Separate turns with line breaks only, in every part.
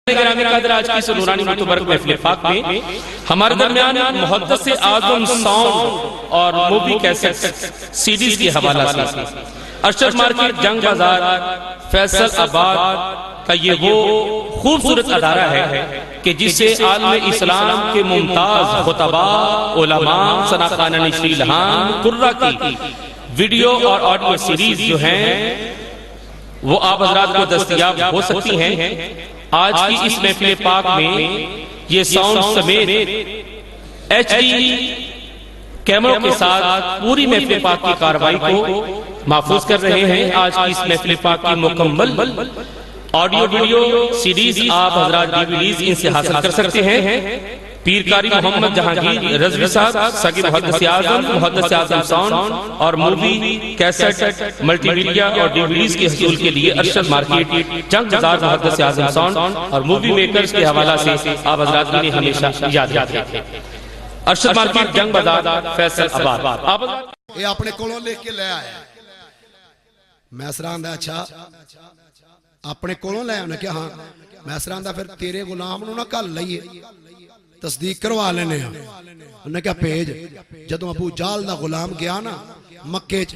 आज की नूरानी मुतबरक महफिल पाक में हमारे दरमियान मुहद्दिस से आज़म साउंड और मूवी कैसेट सीडीज के हवाला से अरशद मार्केट जंग बाजार फैसल आबाद का ये वो खूबसूरत अदारा है कि जिससे आलम इस्लाम के मुमताज खुतबा उलमा सनाखाना नशरी लहान कुर्रा की वीडियो और ऑडियो सीरीज जो हैं वो आप हजरात को दस्तयाब हो सकती हैं। आज की इस महफिल पाक में ये साउंड समेत HD कैमरों के साथ पूरी महफिल पाक की कार्रवाई को महफूज कर रहे हैं। आज की इस महफिल पाक की मुकम्मल ऑडियो वीडियो सीरीज आप हजरात DVDs इनसे हासिल कर सकते हैं। पीरकारी मोहम्मद जहांगीर रज़वी साहब सगी मुहद्दिस आज़म साउंड और मूवी कैसेट मल्टीमीडिया और DVDs के हसूल के लिए अरशद मार्केट जंग बाजार मुहद्दिस आज़म साउंड और मूवी मेकर्स के हवाला से आप हजरात ने हमेशा याद रखें। अरशद मार्केट जंग बाजार फैसल आबाद
ये अपने कोलों लेके ले आया मैं सरांदा अच्छा अपने कोलों ले आया क्या हाँ मैं सरांदा फिर तेरे गुलाम नूं ना कल लईए तस्दीक करवा लेने उन्हें क्या भेज जदों अबू जाल दा गुलाम गया ना मक्के च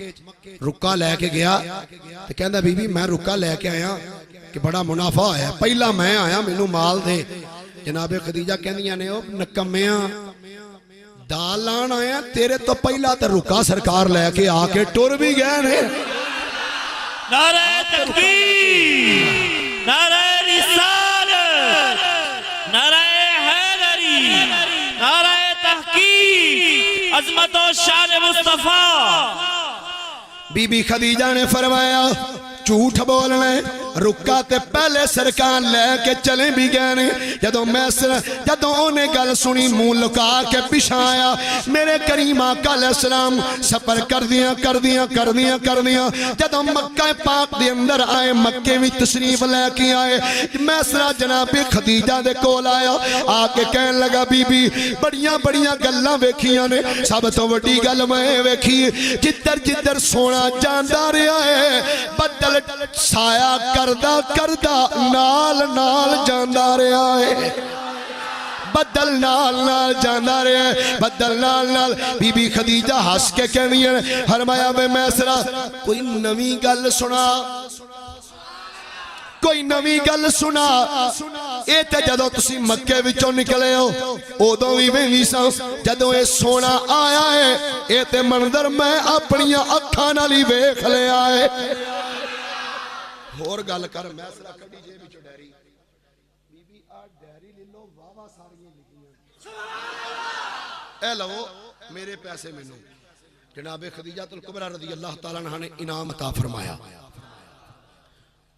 रुक्का लैके गया तो कहंदा बीबी मैं रुक्का लैके आया कि बड़ा मुनाफा होया पहला मैं आया मैनू माल दे जनाबे खदीजा कहंदियां ने ओ नकम्मिया दाल लान आया तेरे तो पहला तो रुक्का सरकार लैके आके टुर भी गए ने।
नारे तकबीर नारे रिसालत नारे अज़मत और शान मुस्तफा।
बीबी खदीजा ने फरमाया झूठ बोलना रुका ते पहले सरकार लेके चले भी गए ने जदों मैं जदों उन्हें गल सुनी मुंह लुका के पिछा आया मेरे करीम आका अलैहिस्सलाम सफर कर दियां जदों मक्का पाक दे अंदर आए मक्के में तशरीफ लेके आए मैं जनाबे खदीजा दे कोल आया आके कहन लगा बीबी बड़ियां बड़ियां गल्लां वेखियां ने सब तो वड्डी गल मैं वेखी जिधर जिधर सोना जांदा रहा है बदल साया करदा करदा नाल नाल जांदा रहा है बदल नाल नाल जांदा रहा है बदल नाल नाल। बीबी खदीजा हंस के कहनी है फरमाया वे मैसरा कोई नवी गल सुना कोई नवी गल सुना ये तो जदों तुसी मक्के विचों निकले हो उदों भी वेंदी सा जदों ये सोना आया है ये ते मंजर मैं अपनी अखां नाल ही वेख लिया है। होर गल कर मैसरा कड़ी जे विचों डायरी बीबी आ डायरी ले लो वावा सारियां लिखियां ए लवो मेरे पैसे मैनू जनाबे खदीजातुल कुबरा रज़ी अल्लाह तआला अन्हा ने इनाम अता फरमाया।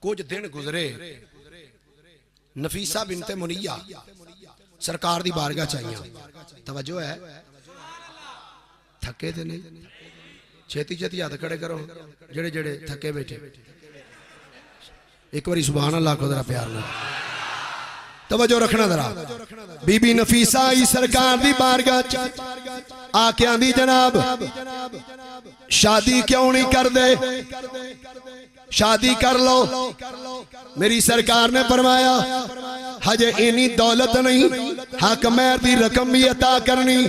कुछ दिन गुजरे नफीसा बिनते मुनिया सरकार दी बारगाह चाहिए तवज्जो है थके थे नहीं छेती छेती हाथ खड़े करो जेड़े जेड़े थके बैठे एक बारी सुभान अल्लाह को जरा प्यार ना तवज्जो रखना जरा। बीबी नफीसा आई सरकार दी बारगाह आके आंदी जनाब शादी क्यों नहीं कर दे शादी कर लो। मेरी सरकार ने फरमाया हजे इनी दौलत नहीं हक मेहर दी रकम भी अता करनी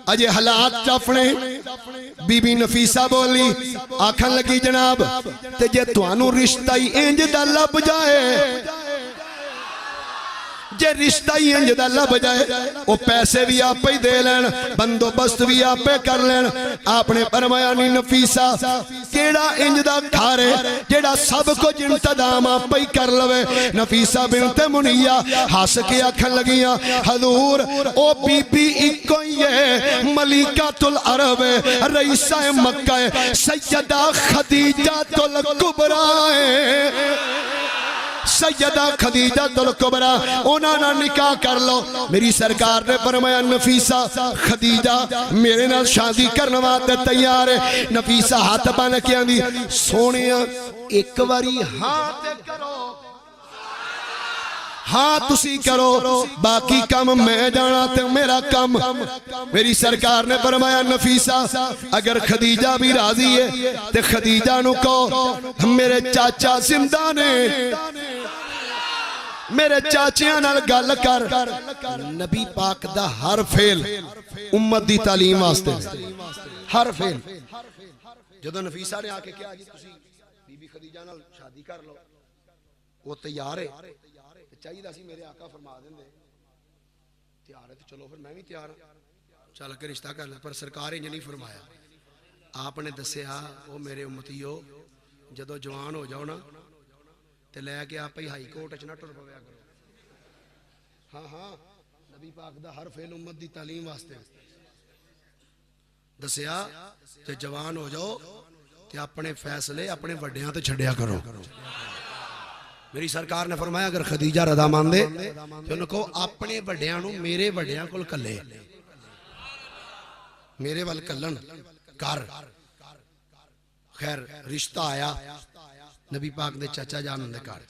अजे हालात टफने। बीबी नफीसा बोली आखन लगी जनाब ते जे तुहानू रिश्ता ही इंज दा लब जाए जे रिश्ता ही इंज दा लब जाए वो पैसे भी आपे ही दे लैन बंदोबस्त भी आपे कर लैन। आपने फरमाया नी नफीसा केड़ा इंज दा घर है जेड़ा सब कुछ इंतजाम आपे ही कर लवे। नफीसा बिनते मुनिया हंस के आखन लगियां हजूर ओ बीबी इको ही है मलिकातुल अरब रईसा मक्का है सैयदा खदीजातुल कुबरा है सैयदा खदीजातुल कुबरा उन्हां नाल निकाह कर लो। मेरी सरकार ने फरमाया नफीसा खदीजा मेरे नाल शादी करने वास्ते तैयार है। नफीसा हाथ बन के आंदी सोनिया एक बारी हां ते करो हाँ तुसी करो बाकी कम मैं जाना ते मेरा कम। मेरी सरकार ने फरमाया नफीसा अगर खदीजा भी राजी है ते खदीजा नु कहो मेरे चाचा जिंदा ने मेरे चाचियां नाल गल कर नबी पाक दा हर फेल उम्मत दी तालीम वास्ते हर फेल जदों नफीसा ने आके कहा जी तुसी बीबी खदीजा नाल शादी कर लो वो तैयार है चाहिए सी मेरे आका फरमा देंदे तैयार है तो चलो फिर मैं भी तैयार चल के रिश्ता कर ला पर सरकार इंज नहीं फरमाया आपने दसिया वो मेरे उम्मतियो जदों जवान हो जाओ ना ते लैके आप ही हाई कोर्ट च ना टुर पवया करो हाँ हाँ नबी पाक दा हर फेल उम्मत दी तालीम वास्ते दसिया ते जवान हो जाओ ते अपने फैसले अपने वड्डियां ते छड्डिया करो मेरी सरकार ने फरमाया अगर खदीजा रजामंद है तो उन्हें कहो अपने वड्डियां नूं मेरे वड्डियां कोल कल्ले मेरे वाल कल्लन कर खैर रिश्ता आया नबी पाक दे चाचा जान दे घर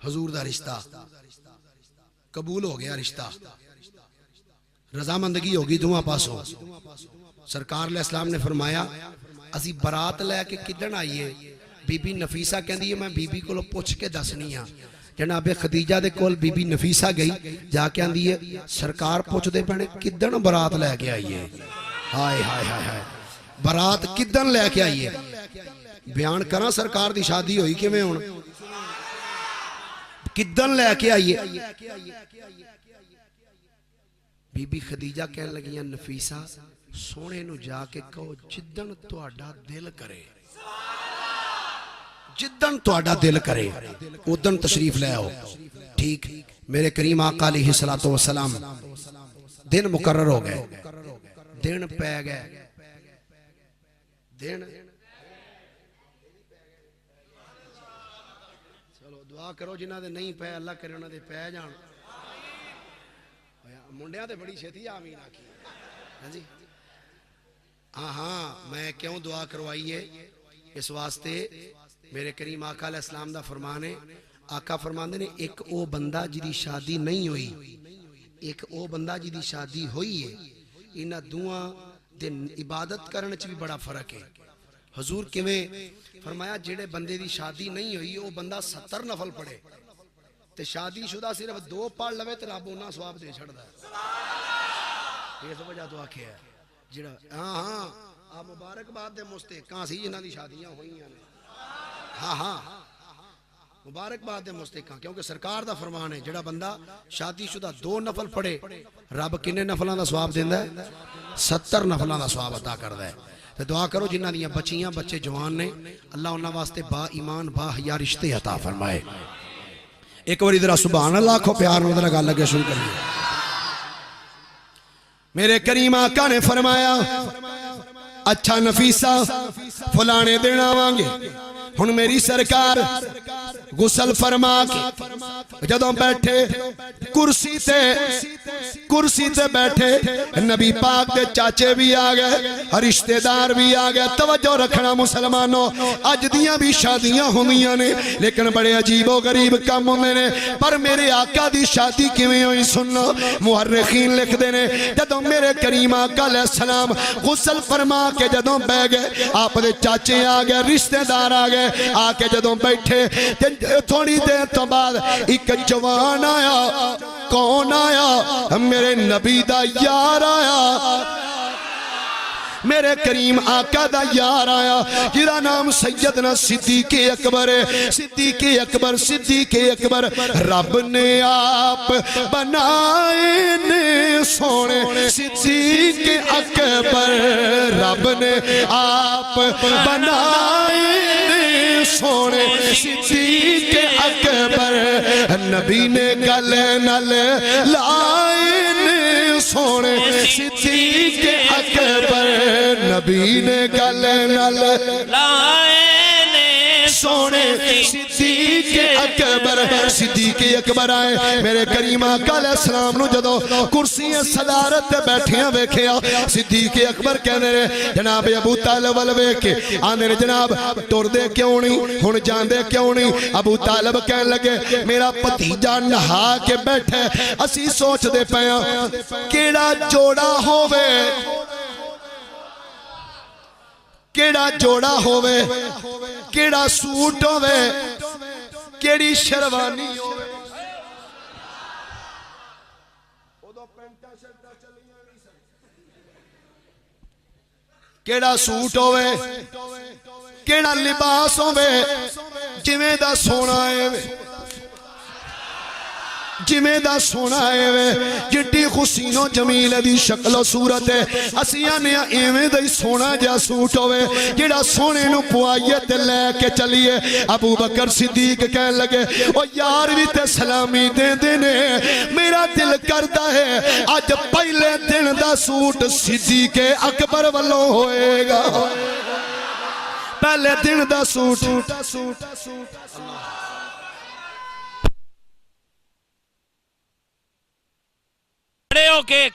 हजूर दा रिश्ता कबूल हो गया रिश्ता रजामंदगी होगी दोवां पासों सरकार अलैहिस्सलाम ने फरमाया असी बरात लैके किदन आईए बीबी नफीसा कहंदी है मैं बीबी कोलों पुछ के दसनी आ जनाबे खदीजा दे कोल बीबी नफीसा गई जाके आंदी है सरकार पुछदे पैणे किदन बरात लैके आईए हाय हाय हाय हाय बरात किदन लैके आईए बयान करा सरकार दी शादी हुई किवें हुण किदन लैके आईए बीबी खदीजा कहन लगियां नफीसा सोने नू जाके कहो जिदन तुहाडा दिल करे जिदन तुहाडा दिल करे उदन तशरीफ ले आओ ठीक मेरे करीम आका अलैहिस्सलातु वस्सलाम दिन मुकर्रर हो गए दिन पै गए दिन चलो दुआ करो जिन्हां दे नहीं पै अल्लाह करे उन्हां दे पै जाण मुंडियां ते बड़ी छेती आमीन आखी हां जी हाँ हाँ मैं क्यों दुआ करवाई है इस वास्ते मेरे करीम आका अलैहिस्सलाम दा फरमान है आका फरमांदे ने एक ओ बंदा जिदी शादी नहीं हुई एक ओ बंदा जिदी शादी हुई है इन्हां दुआं दे इबादत करने च भी बड़ा फर्क है हजूर किवें फरमाया जेड़े बंदे दी शादी नहीं हुई वो बंदा 70 नफल पढ़े ते शादीशुदा सिर्फ 2 पढ़ लवे ते रब उन्ना सवाब दे छड़दा इस वजह तो आखिया जेड़ा हाँ हाँ आ मुबारकबाद दे मुस्तहिकां सी जिन्हां दी शादियां होईयां ने हाँ हाँ मुबारकबाद दे मुस्तहिकां क्योंकि सरकार दा फरमान है जेड़ा बंदा शादीशुदा 2 नफल पढ़े रब किन्ने नफलां दा सवाब देंदा है 70 नफलां दा सवाब अता करदा है ते दुआ करो जिन्हां दियां बच्चियां बच्चे जवान ने अल्लाह उन्हां वास्ते बा ईमान बा हया रिश्ते अता फरमाए एक बार इधर सुभान अल्लाह को प्यार नाल गल लगे शुरू करिए मेरे करीम आका ने फरमाया अच्छा नफीसा फलाने दिन आवांगे हुण मेरी सरकार गुसल फरमा के जदों बैठे कुर्सी ते बैठे नबी पाक दे चाचे भी आ गए रिश्तेदार भी आ गए तवज्जो रखना मुसलमानों अज दियां भी शादियां होंदियां ने लेकिन बड़े अजीबो गरीब काम होंदे ने पर मेरे आका दी शादी किवें होई सुनो मुहर्रिखीन लिखदे ने जदों मेरे करीम आका अलैहिस्सलाम गुसल फरमा के जदों बैठ गए आप दे चाचे आ गए रिश्तेदार आ गए आके जदों बैठे थोड़ी देर तो बाद एक जवान आया कौन आया मेरे नबी दा यार आया मेरे करीम आका दा यार आया जिहदा नाम सैयदना सिद्दीक़ अकबर है सिद्दीक़ अकबर रब ने आप बनाए ने सोने सिद्दीक़ अकबर रब ने आप बनाए ने सोने सिद्दीक़ अकबर नबी ने गले नाल लाए ने सोने सिद्दीक़ अकबर नबी ने गले नाल
लाए ने
सोने सिद्दीक़ अकबर आए मेरे करीम आका अलैहिस्सलाम नु जदों कुर्सी सदारत ते बैठियां वेखिया सिद्दीक़ अकबर कहंदे ने जनाब अबू तालिब वल वेख के आंदे ने जनाब टुरदे क्यों नहीं हुण जांदे क्यों नहीं अबू तालिब कहन लगे मेरा भतीजा नहा के बैठे असी सोचदे पए केड़ा जोड़ा होवे केड़ा जोड़ा होवे केड़ा सूट होवे केड़ी शेरवानी होवे केड़ा सूट होवे केड़ा लिबास होवे जिवें दा सोना है जिमें दा सोना है वे जिड्डी हुसीनो जमील दी शक्लो सूरत है असियां ने इवें दा ही सोना जा सूट होवे जेड़ा सोने नु पवाइए ते लेके चलिए अबू बकर सिद्दीक कहन लगे ओ यार भी ते सलामी दे देने मेरा दिल करदा है अज पहले दिन दा सूट सिद्दीक अकबर वालों होएगा पहले दिन दा सूट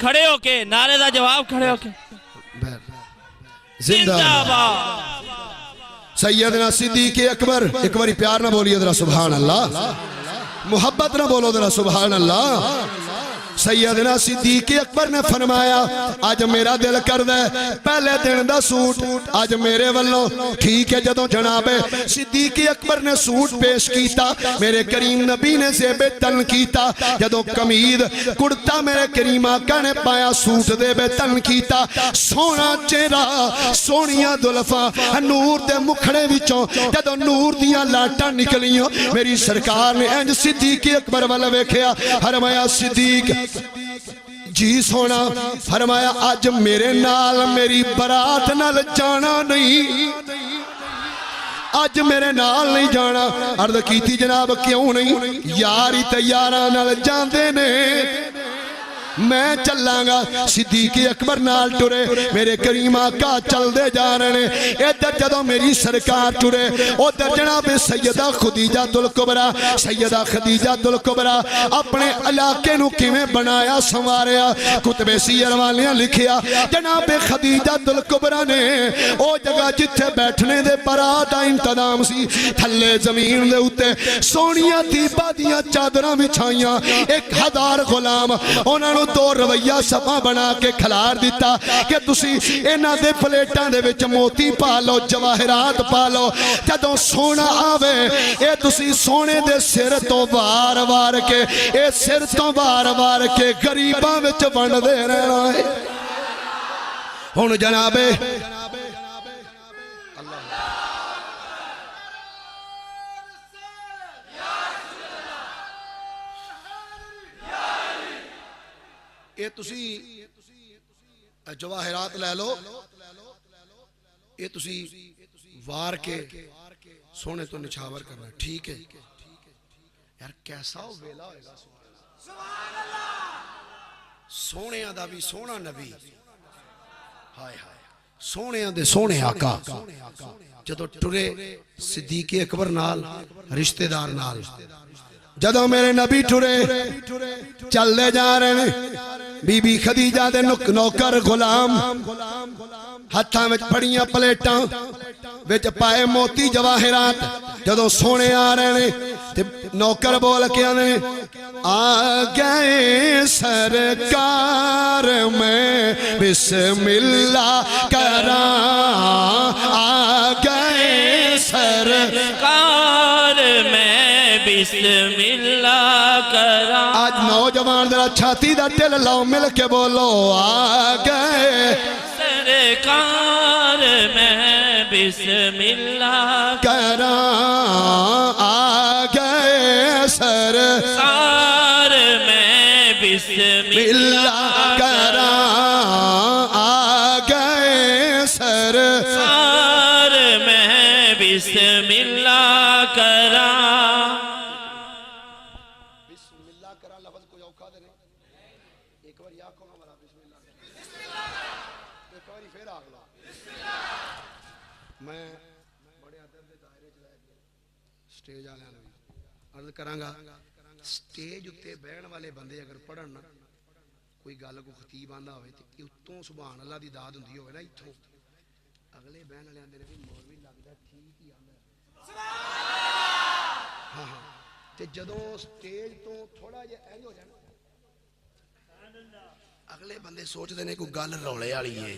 खड़े होके नारे दा जवाब खड़े होके
जिंदाबाद सैयदना सिद्दीक अकबर एक बारी प्यार ना बोलिए जरा सुभान अल्लाह मोहब्बत ना बोलो जरा सुभान अल्लाह सैयदना सिद्दीक अकबर ने फरमाया आज मेरा दिल करदा है पहले दिन दा सूट आज मेरे वालों ठीक है जदों जनाबे सिद्दीक अकबर ने सूट पेश कीता मेरे करीम नबी ने ज़ेबे तन कीता जदों कमीज कुर्ता मेरे करीम आका ने पाया सूट दे बेतन कीता सोना चेहरा सोनिया दुल्फा नूर दे मुखड़े विचों जदों नूर दियां लाटां निकलियां मेरी सरकार ने इंज सिद्दीक अकबर वाल वेखिया फरमाया सिद्दीक जी सोना फरमाया आज मेरे नाल मेरी बरात नाल जाना नहीं आज मेरे नाल नहीं जाना अर्द कीती जनाब क्यों नहीं यार ही ते यारां नाल जांदे ने मैं चलांगा सिद्दीक अकबर नाल टुरे मेरे करीम आका चलते जा रहे हैं इधर जदों मेरी सरकार टुरे उधर जनाब सैयदा खदीजातुल कुबरा सैयदा खदीजातुल कुबरा अपने इलाके नूं किवें बनाया संवारिया कुतबे सीयर वालियां लिखिया जनाब खदीजातुल कुबरा ने ओ जगह जिथे बैठने दे बरात दा इंतजाम सी थल्ले जमीन दे उत्ते सोनिया दीपा दियां चादरां बिछाईयां 1000 गुलाम उन्हां नूं दो रवैया सफा बना के खिलार दिता कि तुसी इन्हां दे प्लेटां दे विच मोती पा लो जवाहरात पा लो जदों सोना आवे ए तुसी सोने दे सिर तो वार वार के ए सिर तो वार वार के गरीबां विच वंडदे रहना है हुण जनाबे ये तुसी जवाहरात ले लो ये तुसी वार के सोने तो निछावर करना ठीक है यार कैसा वेला होएगा सोने दा भी सोना नबी हाय हाय सोने दे सोने आका जदों टुरे सिद्दीक अकबर नाल रिश्तेदार नाल जदों मेरे नबी टुरे चलते जा रहे हैं बीबी खदीजा दे नौकर गुलाम हाथां विच फड़ियां प्लेटां विच पाए मोती जवाहरात जदों सोने आ रहे हैं ते नौकर बोल के आने आ गए सरकार में बिस्मिल्लाह करा आ गए सरकार में बिस्मिल्लाह करा आज नौजवान जरा छाती दा ढिल लाओ मिल के बोलो आ गए
सरकार में बिस्मिल्लाह
करा आ गए सरकार
में बिस्मिल्लाह
करा आ गए सरकार
में बिस्मिल्लाह करा
करांगा स्टेज उत्ते बहन वाले बंदे अगर पढ़न ना कोई गल को खतीब आंदा होवे ते उत्तों सुभान अल्लाह दी दाद हुंदी होवे ना इत्थों अगले बहन वाले आंदे ने भी मौलवी लगदा ठीक ही आंदा हां हां ते जदों स्टेज तो थोड़ा जिहा इंज हो जाना अगले बंदे सोचदे ने कोई गल रौले वाली है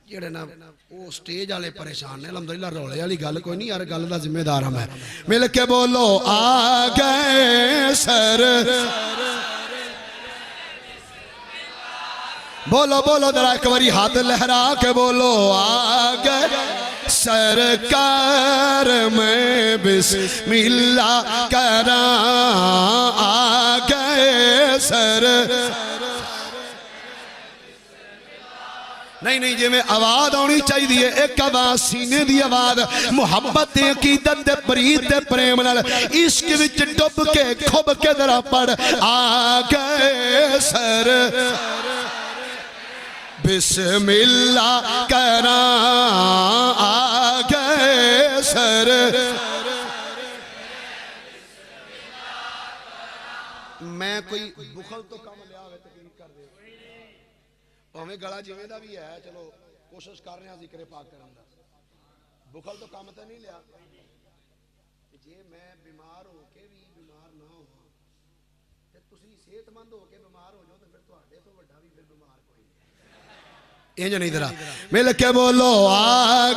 जेड़े ना वो स्टेज वाले परेशान ने अल्हम्दुलिल्लाह रौले वाली गल कोई नहीं यार गल दा जिम्मेदार हां मैं मिल के बोलो आ गए सर बोलो बोलो जरा एक बारी हाथ लहरा के बोलो आ गए सरकार में बिस्मिल्लाह करा आ गए सर नहीं नहीं जिवें आवाज आनी चाहिए एक आवाज सीने दी आवाज मुहब्बत अकीदत ते प्रीत ते प्रेम नाल इश्क विच डुब के खुब के जरा पढ़ आ गए सर बिस्मिल्लाह करा आ गए सर मैं कोई बुखल तो कम लिया कर दे भावें गला जिवें दा भी है चलो कोशिश कर रहे हैं जिक्र पाक करन दा बुखल तो कम तो नहीं लिया जे मैं बीमार हो के भी बीमार ना हो ते तुसी सेहतमंद हो के बीमार हो जाओ तो फिर तुहाडे तो वड्डा भी फिर बीमार कोई नहीं इंज नहीं जरा मिल के बोलो आ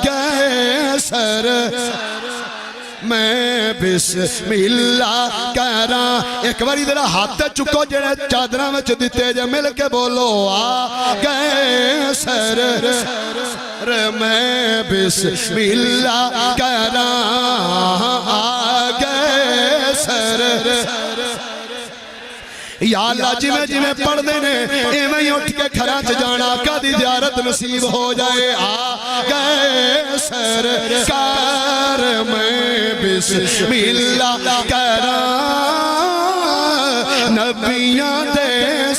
गए सर मैं बिस्मिल्लाह करा एक बारी जरा हाथ चुको जेड़े चादर में दिते जे मिल के बोलो आ गए सर मैं बिस्मिल्लाह करा आ गए सर या अल्लाह जिवें जिवें पढ़ते ने इवें ही उठ के घरां च जाना कदी ज़ियारत नसीब हो जाए आ गए सरकार में बिस्मिल्लाह करा नबियां दे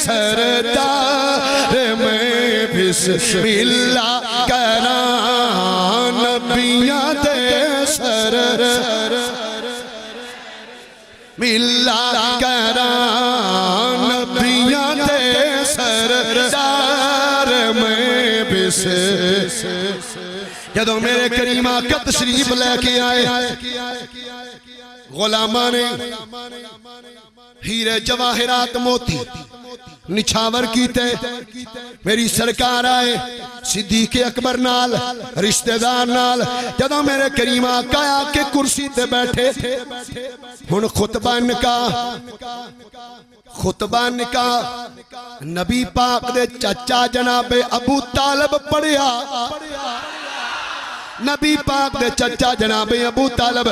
सरदार में बिस्मिल्लाह करा नबियां दे सरदार मिल्ला करा नबियां दे सरदार में बिस जदों मेरे करीम आका तशरीफ लेके आए गुलामा ने हीरे जवाहिरात मोती निछावर कीते मेरी सरकार आए सिद्दीक अकबर नाल रिश्तेदार नाल जदों मेरे करीम आका आके कुर्सी ते बैठे हुण खुतबा निकाह नबी पाक दे चाचा जनाबे अबू तालिब पढ़िया नबी पाक दे चचा जनाबे अबू तालिब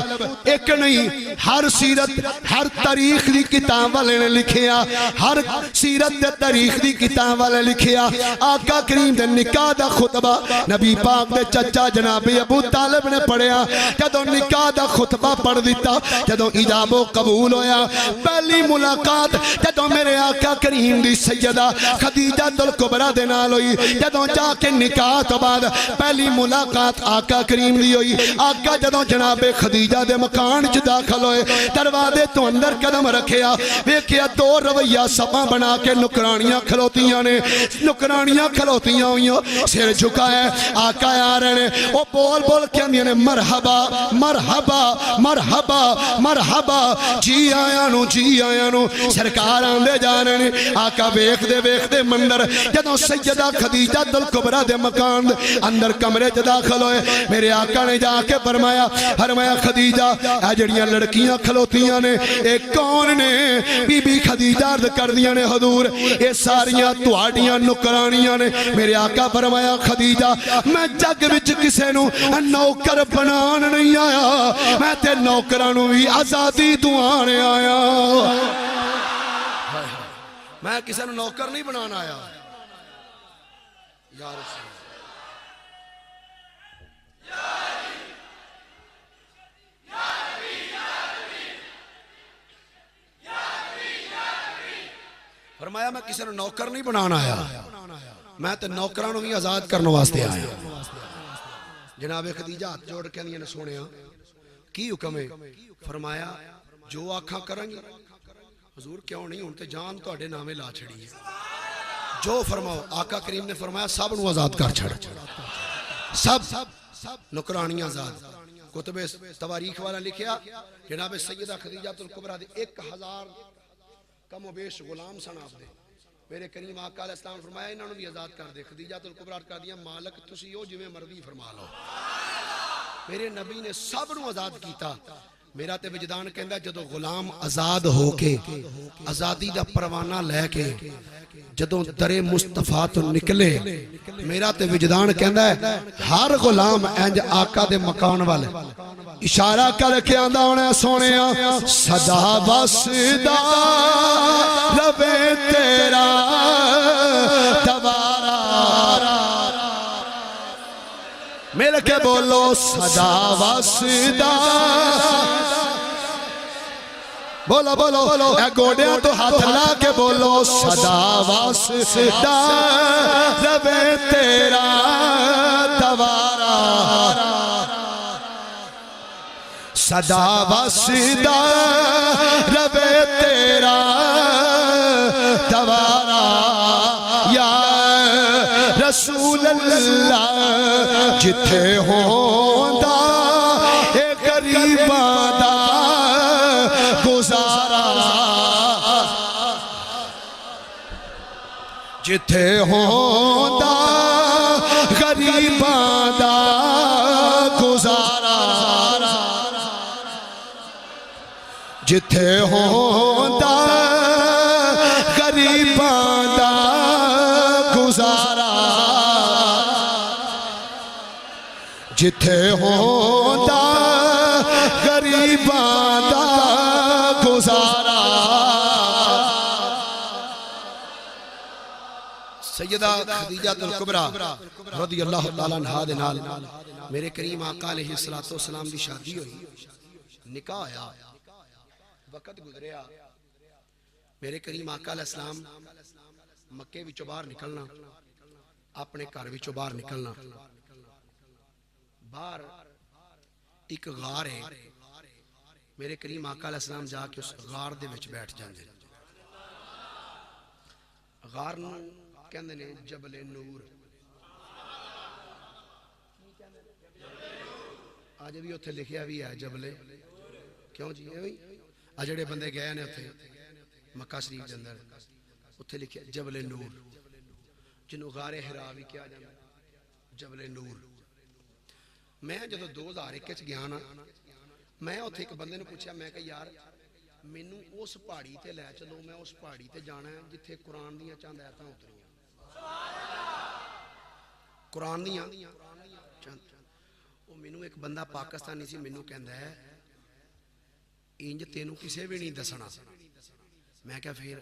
एक नहीं हर सीरत हर तारीख दी किताब वाले ने लिखिया हर सीरत दे तारीख दी किताब वाले लिखिया आका करीम दे निकाह दा खुतबा नबी पाक दे चचा जनाबे अबू तालिब ने पढ़िया जदों निकाह दा खुतबा पढ़ दिता जदों इजाबो कबूल होया पहली मुलाकात जदों मेरे आका करीम दी सैयदा खदीजा तुल कुबरा दे नाल होई जदों जाके निकाह तो बाद पहली मुलाकात आका करीम दी होई आका जदों जनाबे खदीजा दे मकान च दाखिल होए दरवाजे तो अंदर कदम रखिया वेखिया दो रवैया सभा बना के नुकरानियां खलोतियां ने नुकरानियां खलोतियां हुई सिर झुकाया आका आ रहे ने ओ बोल बोल के आंदियां ने मरहबा मरहबा मरहबा मरहबा जी आया नु सरकार आंदे जा रहे ने आका वेखदे मंदर जदों सैयदा खदीजा तुल कुबरा दे मकान अंदर कमरे च दाखिल होए मेरे आका ने जाके फरमाया खदीजा आ जड़ियां लड़कियां खलोतियां ने ये कौन ने बीबी खदीजा अर्ज कर दियां ने हजूर ये सारियां तुहाडियां नुकरानियां ने मेरे आका फरमाया खदीजा मैं जग विच किसे नु नौकर बनान नहीं आया मैं ते नौकरां नु भी आजादी दुआने आया मैं किसे नु नौकर नहीं बनाना आया यार फरमाया मैं किसी ने नौकर नहीं बनाना आया मैं तो नौकरां नूं भी आजाद करने वास्ते आया जनाबे खदीजा हाथ जोड़ के ने सुनिया की हुक्म है फरमाया जो आखा करांगी हजूर क्यों नहीं हुण ते जान तुहाडे नामे ला छड़ी है जो फरमाओ आका करीम ने फरमाया सब नूं आजाद कर छड़ सब नौकरानियां आजाद कुतुबे तवारीख वाला लिखिया जनाबे सैयदा खदीजा तुल कुबरा दे 1000 कमोबेश गुलाम सन आपदे मेरे करीम आका अलैहिस्सलाम फरमाया इन्हां नूं भी आजाद कर दे खदीजा तुल कुबरा कर दिया मालक तुसी ओ जिवें मर्जी फरमा लो मेरे नबी ने सब नूं आजाद कीता मेरा ते विजदान कहंदा जदों गुलाम आजाद होके आजादी दा परवाना लैके जदों दरे मुस्तफा तो निकले मेरा ते विजदान कहंदा हर गुलाम इंज आका दे मकान वाले इशारा करके आंदा होना सोनिया सदा बसदा रवे तेरा दवारा मिल के बोलो सदा वसदा बोलो बोलो ए गोडिया तो हाथ ला के बोलो सदा वसदा रवे तेरा दवारा सदा वसदा रवे तेरा दवारा या रसूल अल्लाह जिथे होंदा ए गरीबां दा गुजारा जिथे होंदा गरीबां दा गुजारा जिथे होंदा गरीबां दा गुजारा जिथे होंदा गरीबां दा गुजारा सैयदा खदीजातुल कुबरा रज़ियल्लाहु तआला अन्हा दे नाल मेरे करीम आका अलैहिस्सलातु वस्सलाम दी शादी हुई निकाह आया वक्त गुजरिया मेरे करीम आका अलैहिस्सलाम मक्के विचों बाहर निकलना अपने घर विचों बाहर निकलना बाहर एक गार है मेरे करीम आका अलैहिस्सलाम जाके उस गार दे विच बैठ जांदे गार नूं कहंदे ने जबले नूर आज भी उत्थे लिखिया भी है जबले क्यों जी आ जेड़े बंदे गए ने उत्थे मक्का शरीफ के अंदर उत्थे लिखिया जबले नूर जिन्हों गारे हिरा भी कहा जाता जबले नूर मैं जो 2001 गया ना मैं उत्थे एक बंदे ने पूछा मैं कहा यार मैनू उस पहाड़ी ते लै चलो मैं उस पहाड़ी ते जाना है जिथे कुरान दियां चंद आयतां उतरियां कुरान दियां चंद वो मैनू एक बंदा पाकिस्तानी सी मैनू कहंदा है इंज तेनू किसे भी नहीं दसना मैं क्या फिर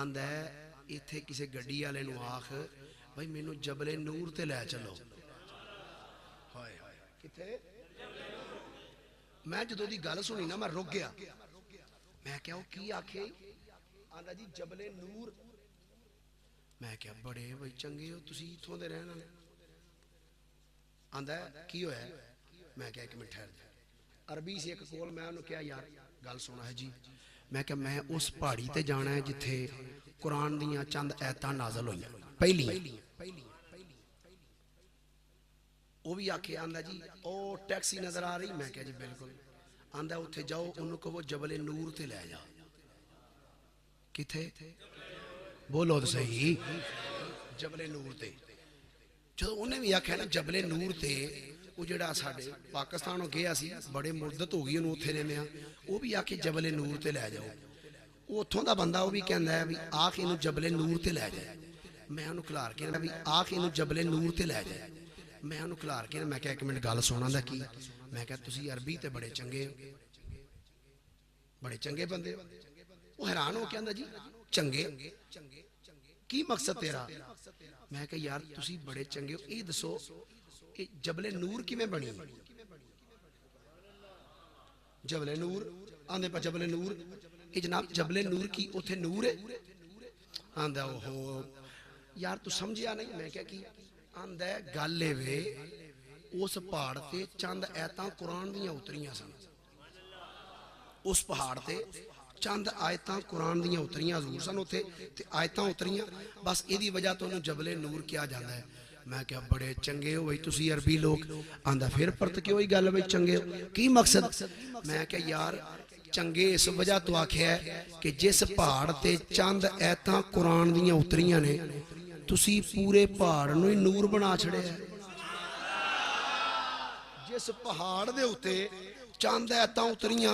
आंदा है इत्थे किसे गड्डी वाले नूं आख भाई मैनू जबले नूर ते लै चलो हाय किथे मैं जदों दी गल सुनी ना मैं रुक गया मैं क्या की आखे आंदा जी जबले नूर मैं क्या बड़े भाई चंगे हो तुसी इत्थों दे रहन वाले आंदा की होया मैं क्या एक मिनट ठहर अरबी से एक कोल मैं उन्होंने क्या यार गल सुना है जी मैं क्या मैं उस पहाड़ी ते जाना है जिथे कुरान दियां चंद आयतां नाज़िल होईयां पहली वो भी आखे आंदा जी ओ टैक्सी नजर आ रही मैं क्या जी बिल्कुल आंदा उत्थे जाओ उन्होंने कहो जबले नूर ते लै जा किथे बोलो तो सही जबले नूर ते जो उन्हें भी आख्या ना जबले नूर ते वो जड़ा साडे पाकिस्तान गया सी बड़े मुद्दत हो गई उन्होंने उत्थे रहने वो भी आके जबले नूर ते लै जाओ उतों का बंदा वो भी कहता है भी आख इनू जबले नूर ते लै जाए मैं उन्होंने खिलार के भी आख इनू जबले नूर ते लै जाए मैं उन्होंने खिलार के मैं क्या एक मिनट गल सुना दा की मैं क्या तुसी अरबी ते बड़े चंगे बंदे वो हैरान हो कहंदा जी चंगे की मकसद तेरा मैं क्या यार तुसी बड़े चंगे हो ये दसो जबले नूर किवें बनी जबले नूर आंदे पर जबले नूर ये जनाब जबले नूर की उथे नूर है आंदा ओहो यार तू समझिया नहीं मैं क्या की आंदा गल वे उस पहाड़ ते चंद आयतां कुरान दियां उतरियां सन उस पहाड़ ते चंद आयतां कुरान दियां उतरियां जरूर सन उथे ते आयतां उतरियां बस इहदी वजह तो उन्हें जबले नूर किया जाता है मैं क्या बड़े चंगे हो भाई तुसी अरबी लोग आंदा फिर परत के वही गल भाई चंगे हो की मकसद मैं क्या यार चंगे इस वजह तो आख्या है कि जिस पहाड़ ते चंद आयतां कुरान दियां उतरियां ने तुसी पूरे पहाड़ नूं ही नूर बना छड़िया जिस पहाड़ दे उत्ते चंद ऐतां उतरियां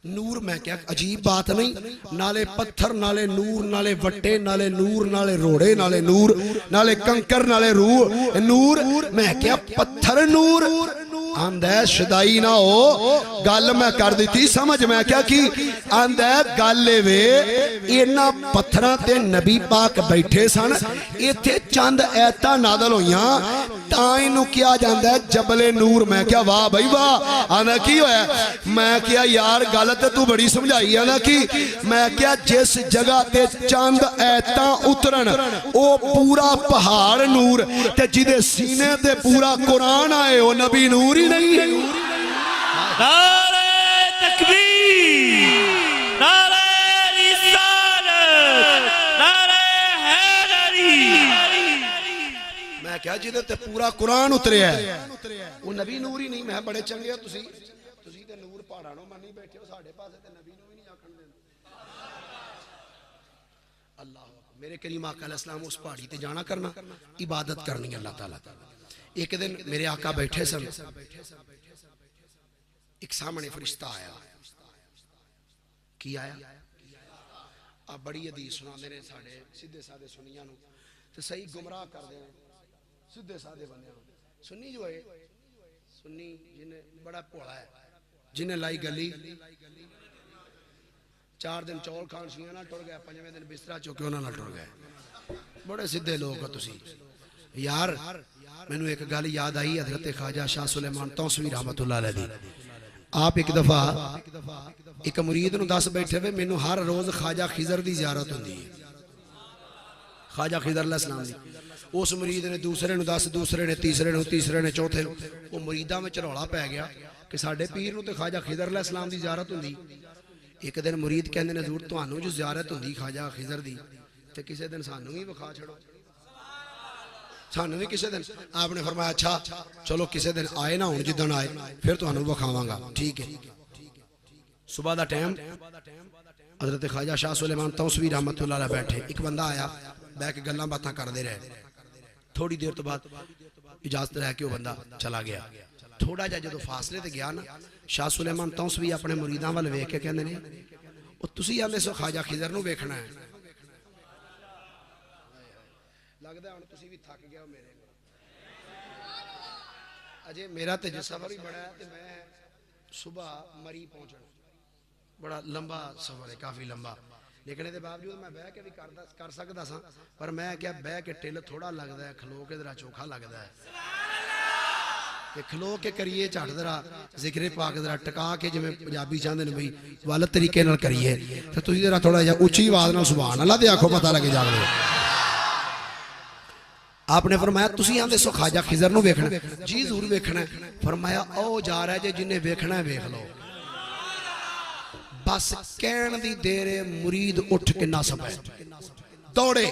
नूर। मैं क्या अजीब बात नहीं, नाले पत्थर नाले नूर, नाले वट्टे नाले नूर, नाले रोड़े नाले नूर, नाले कंकर नाले नूर। मैं क्या पत्थर नूर आंदा शदाई ना हो। गल मैं कर दी समझ। मैं क्या की आंदा गल वे इन्हां पत्थरां ते नबी पाक बैठे सन, इत्थे चंद ऐतां नाज़िल होईयां तां इनू किया जांदा जबले नूर। मैं क्या वाह भाई वाह। आना की होया? मैं क्या यार गल ते तू बड़ी समझाई है ना कि मैं क्या जिस जगह ते चंद ऐतां उतरन ओ पूरा पहाड़ नूर, ते जिदे सीने ते पूरा कुरान आए ओ नबी नूर ही नहीं है।
नारे तकबीर, नारे रिसालत, नारे हैदरी।
मैं क्या जिदे ते पूरा कुरान उतरिया वो नबी नूर ही नहीं। मैं बड़े चंगे हो तुसी ते नूर पहाड़ां नूं मन्नी बैठे हो, साडे पासे ते नबी नूं भी नहीं आखण देंदे। अल्लाह मेरे करीम आका अलैहिस्सलाम उस पहाड़ी ते जाना करना, इबादत करनी अल्लाह ताला। एक दिन मेरे आका बैठे सन, एक सामने फरिश्ता आया। की आया? आ बड़ी हदीस सुनाते ने साडे सीधे साधे सुनियां नूं ते सही गुमराह कर दे सीधे साधे बंदे। सुन्नी जो है सुन्नी जिन्हें बड़ा भोला है, जिन्हें लाई गली 4 दिन चौल खान शियां ना टुर गया, 5वें दिन बिस्तरा चुके उन्होंने टुर गए। बड़े सीधे लोग हो तुसी यार। मैनू एक गल याद आई हजरत ख्वाजा शाह सुलेमान तौसवी रहमतुल्लाह अलैह दी। आप एक दफा एक मुरीद नूं दस बैठे वे मैनू हर रोज ख्वाजा खिजर दी ज़ियारत हुंदी है, ख्वाजा खिजर अलैहिस्सलाम दी। उस मुरीद ने दूसरे नूं दस, दूसरे ने तीसरे नूं, तीसरे ने चौथे नूं। वो मुरीदां विच रौला पै गया कि साडे पीर नूं ते ख्वाजा खिजर अलैहिस्सलाम दी ज़ियारत हुंदी। एक दिन मुरीद कहंदे ने हज़ूर तुहानूं जो ज़ियारत हुंदी ख्वाजा खिजर दी ते किसी दिन सानूं भी विखा छड़ो, सानूं भी किसी दिन। आपने फरमाया अच्छा चलो किसी दिन आए ना हुण, जिद्दण आए फिर तुहानूं विखावांगा। ठीक है। सुबह का टाइम हज़रत ख्वाजा शाह सुलेमान तौसवी रहमतुल्लाह अलैह बैठे। एक बंदा आया, बैठ के गल्लां बातां करते रहे। थोड़ी देर तो बाद इजाजत रह के वो बंदा चला गया। थोड़ा जा जो फासले ते गया ना, शाह सुलेमान तौसवी अपने मुरीदां वाल वेख के कहंदे ने ओ तुसीं आंदे सो ख्वाजा खिजर नूं वेखना है। लगदा हुण तुसीं भी थक गए हो मेरे अजे मेरा ते जो सफर ही बड़ा है ते मैं सुबह मरी पहुंचना बड़ा लंबा सफर है, काफी लंबा। लेकिन इसके बावजूद मैं बह के भी कर सकता सा, पर मैं क्या बह के टिल थोड़ा लगता है, खलो के जरा चोखा लगता है कि खलो के करिए झट जरा जिक्र पाक जरा टका के जिवें पंजाबी चाहते हैं बई गलत तरीके नाल करिए, तो तुसीं जरा थोड़ा जिहा उच्ची आवाज़ नाल सुभान अल्लाह दे आखो, पता लगे जावे। आपने फरमाया तुसीं आंदे सो ख्वाजा खिजर नूं वेखना? जी जरूर वेखना। फरमाया ओ जा रहा जे जिन्हें वेखना है वेख लो। बस कहण दी देरे मुरीद उठ के नस पए, दौड़े।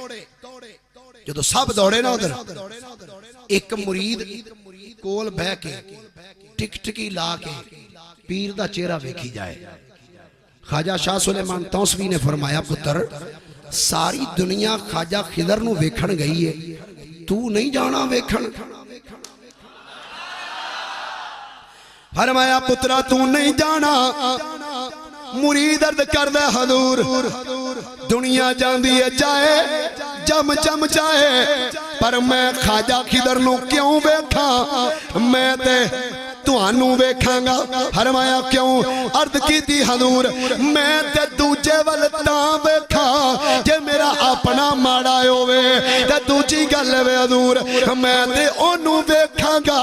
जो सब दौड़े ना उधर, एक मुरीद कोल बह के टिकटकी ला के पीर दा चेहरा वेखी जाए। ख्वाजा शाह सुलेमान तौसवी ने फरमाया पुत्र सारी दुनिया ख्वाजा खिजर नूं वेखण गई है, तू नहीं जाना वेखण? फरमाया पुत्रा तू नहीं जाना। मुरीद अर्द करदा हजूर दुनिया जांदी है जाए जम चम जाए, पर मैं ख्वाजा खिजर नूं क्यों वेखा? मैं ते तुहानू वेखांगा। फरमाया क्यों? अर्द कीती हजूर मैं ते दूजे वल तां वेखा जे मेरा अपना माड़ा होवे, ते दूजी गल वे हजूर मैं ते ओनू वेखांगा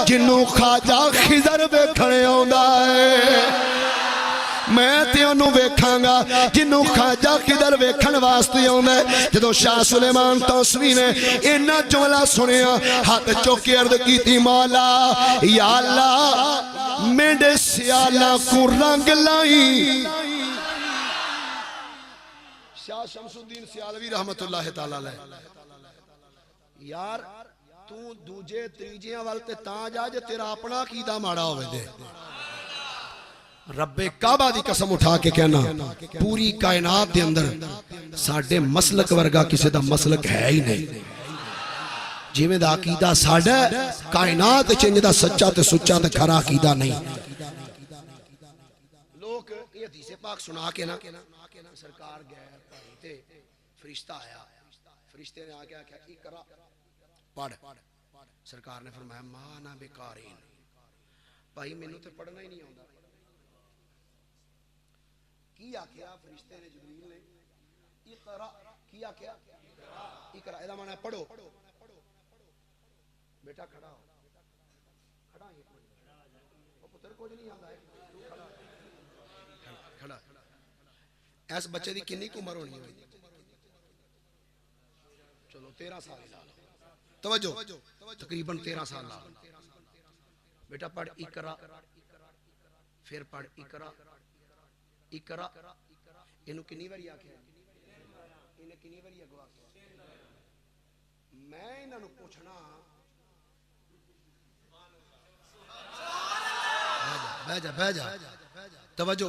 जिन्नू ख्वाजा खिजर वेखण आउंदा है। मैं ते ओनू वेखांगा जिन्नू ख्वाजा खिजर वेखण वास्ते आउंदा है। जदों शाह सुलेमान तौसवी ने इन्ना जुमला सुनिया, हाथ चुक के अर्ज कीती मौला या अल्लाह मेरे सियाला को रंग लाई। शाह शमसुद्दीन सियालवी रहमतुल्लाह तआला अलैह यार तू दूजे तीजियां वाल ते तां जा जे तेरा अपना कीदा माड़ा होवे दे। रब्बे काबा दी कसम उठा के कहना पूरी कायनात दे अंदर साडे मसलक वर्गा किसी दा मसलक है ही नहीं। जिवें दा अकीदा साडा कायनात च इंज दा सच्चा ते सुच्चा ते खरा अकीदा नहीं। पाक सुना के ना सरकार गए भाई ते फरिश्ता आया फरिश्ते ने आके आख्या इकरा पढ़ सरकार ने फरमाया माना बेकारीन भाई मैनू तो पढ़ना ही नहीं आता की आख्या फरिश्ते ने जबरील ने इकरा की आख्या इकरा एदा माना पढ़ो बेटा खड़ा हो खड़ा पुत्र कुछ नहीं आता खड़ा इस बच्चे की कितनी उम्र होनी है चलो 13 साल ला लो तवज्जो तकरीबन 13 साल ला लो बेटा पढ़ इकरा फिर पढ़ इकरा इकरा इनू कितनी बारी आख्या इन्हें कितनी बारी अगवा मैं इन्हों पूछना बह जा तवज्जो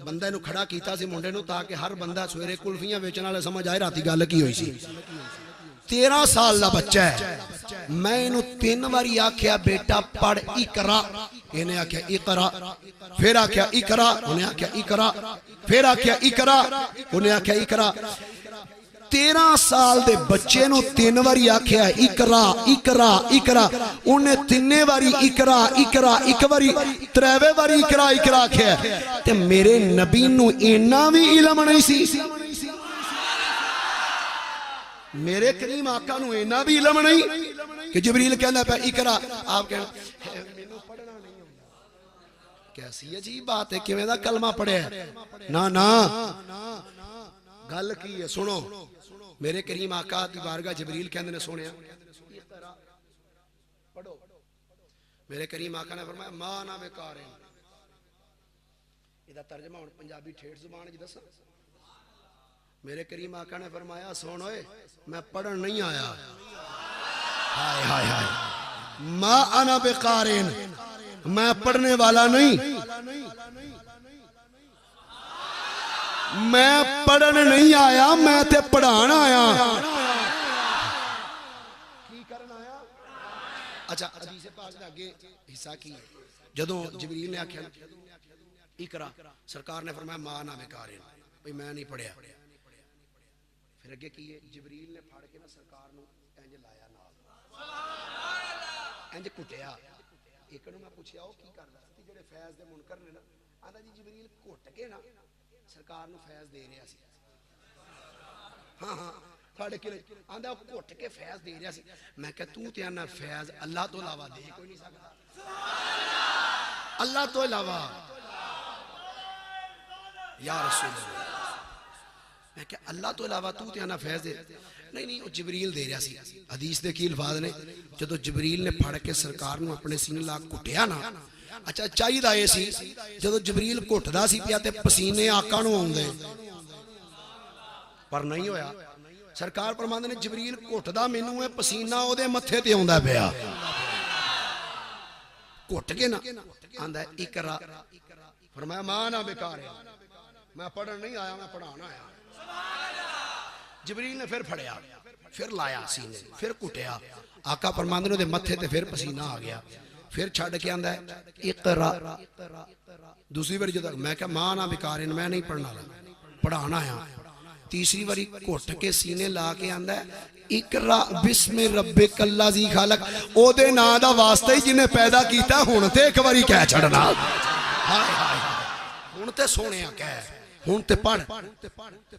बंदा इनू खड़ा कीता सी मुंडे नू ताकि हर बंदा सवेरे कुल्फियां बेचण वाले समझ आए राती गल की हुई सी 13 साल का बच्चा है मैं इनू 3 बारी आख्या बेटा पढ़ इकरा इन्हें आख्या इकरा फिर आख्या इकरा उन्हें आख्या इकरा फिर आख्या इकरा उन्हें आख्या इकरा 13 साल दे बच्चे नू 3 बारी आख्या इकरा इकरा इकरा उन्हें 3 बारी इकरा इकरा एक बारी 3वें बारी इकरा इकरा आख्या ते मेरे नबी नू इन्ना भी इल्म नहीं सी मेरे करीम आका नू इन्ना भी इल्म नहीं कि जिबरील कहना पे इकरा आप कह मैनू पढ़ना नहीं आउंदा कैसी अजीब बात है किवें दा कलमा पढ़िया ना ना गल की है सुनो मेरे करीम आका दी बारगाह जिबरील कहंदे ने सुनिया पढ़ो मेरे करीम आका ने फरमाया माना बेकार है इहदा तर्जमा हुण पंजाबी ठेठ जुबान च दसां मेरे करीम आका ने फरमाया सुन ओए मैं पढ़न नहीं आया हाय हाय हाय मा अना बेकारिन मैं पढ़ने वाला नहीं मैं पढ़न नहीं आया मैं ते पढ़ान आया की करन आया अच्छा हदीस पाक दे आगे हिस्सा की है जदों जिबरील ने आख्या इकरा सरकार ने फरमाया मां ना बेकारिन भाई मैं नहीं पढ़िया फिर अगे की है जिबरील ने फड़ के ना सरकार नू इंज लाया नाल इंज कुटिया एक नू मैं पूछया ओ की करदा सी जेड़े फैज दे मुनकर ने ना आंदा जी जिबरील घुट के ना सरकार नू फैज दे रहा सी हाँ हाँ फड़ के आंदा घुट के फैज दे रहा सी मैं कहा तू ते आना फैज अल्लाह तो इलावा दे कोई नहीं सकदा अल्लाह तो इलावा या रसूल अल्लाह मैं क्या अल्लाह तो इलावा तू ते आना फैज दे नहीं नहीं वो जिबरील दे रहा सी हदीस दे की अल्फाज ने जदों जिबरील ने फड़ के सरकार नू अपने सीने ला कुटिया ना अच्छा चाहिदा ये सी जदों जिबरील घुटदा सी पिया ते पसीने आका नू आउंदे पर नहीं होया सरकार फरमांदे ने जिबरील घुटदा मैनू है पसीना ओदे मत्थे ते आउंदा पिया घुट के ना आंदा इकरा फरमाया मां ना बेकार है मैं पढ़न नहीं आया मैं पढ़ान आया जिबरील ने फिर फड़िया फिर लाया सीने फिर कुटिया आका फरमांदे ने ओदे मत्थे ते फिर पसीना आ गया फिर छड़ के आंदा इकरा दूसरी बारी जब मैं क्या मां ना बेकार है मैं नहीं पढ़ना पढ़ाना आया तीसरी बारी घुट के सीने ला के आंदा इकरा बिस्मि रब्बिकल लज़ी खलक ओदे नां दा वास्ता ही जिन्हें पैदा कीता हुण ते एक बारी कह छड़ना हाय हाय हुण ते सोहणिया कह हुण ते पढ़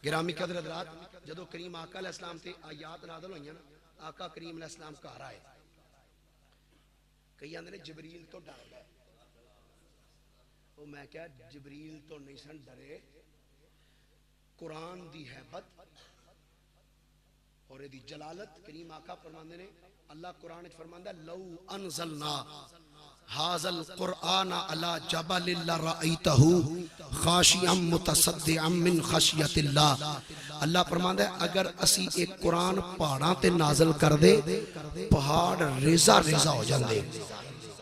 गिरामी कदर हज़रात जदों करीम आका अलैहिस्सलाम ते आयात नाज़िल होईयां ना आका करीम अलैहिस्सलाम घर आए कई आंदे ने जिबरील तो डर गए वो मैं क्या जिबरील तो नहीं सन डरे कुरान दी हैबत और एदी जलालत करीम आका फरमांदे ने अल्लाह कुरान च फरमांदा लौ अनज़लना हाज़ल कुरआन अला जबलिन लरअयतहु खाशियम मुतसद्दिअम मिन खशियतिल्लाह अल्लाह फरमांदा है अगर असी एक कुरान पहाड़ां ते नाज़िल कर दे पहाड़ रेजा रेजा हो जांदे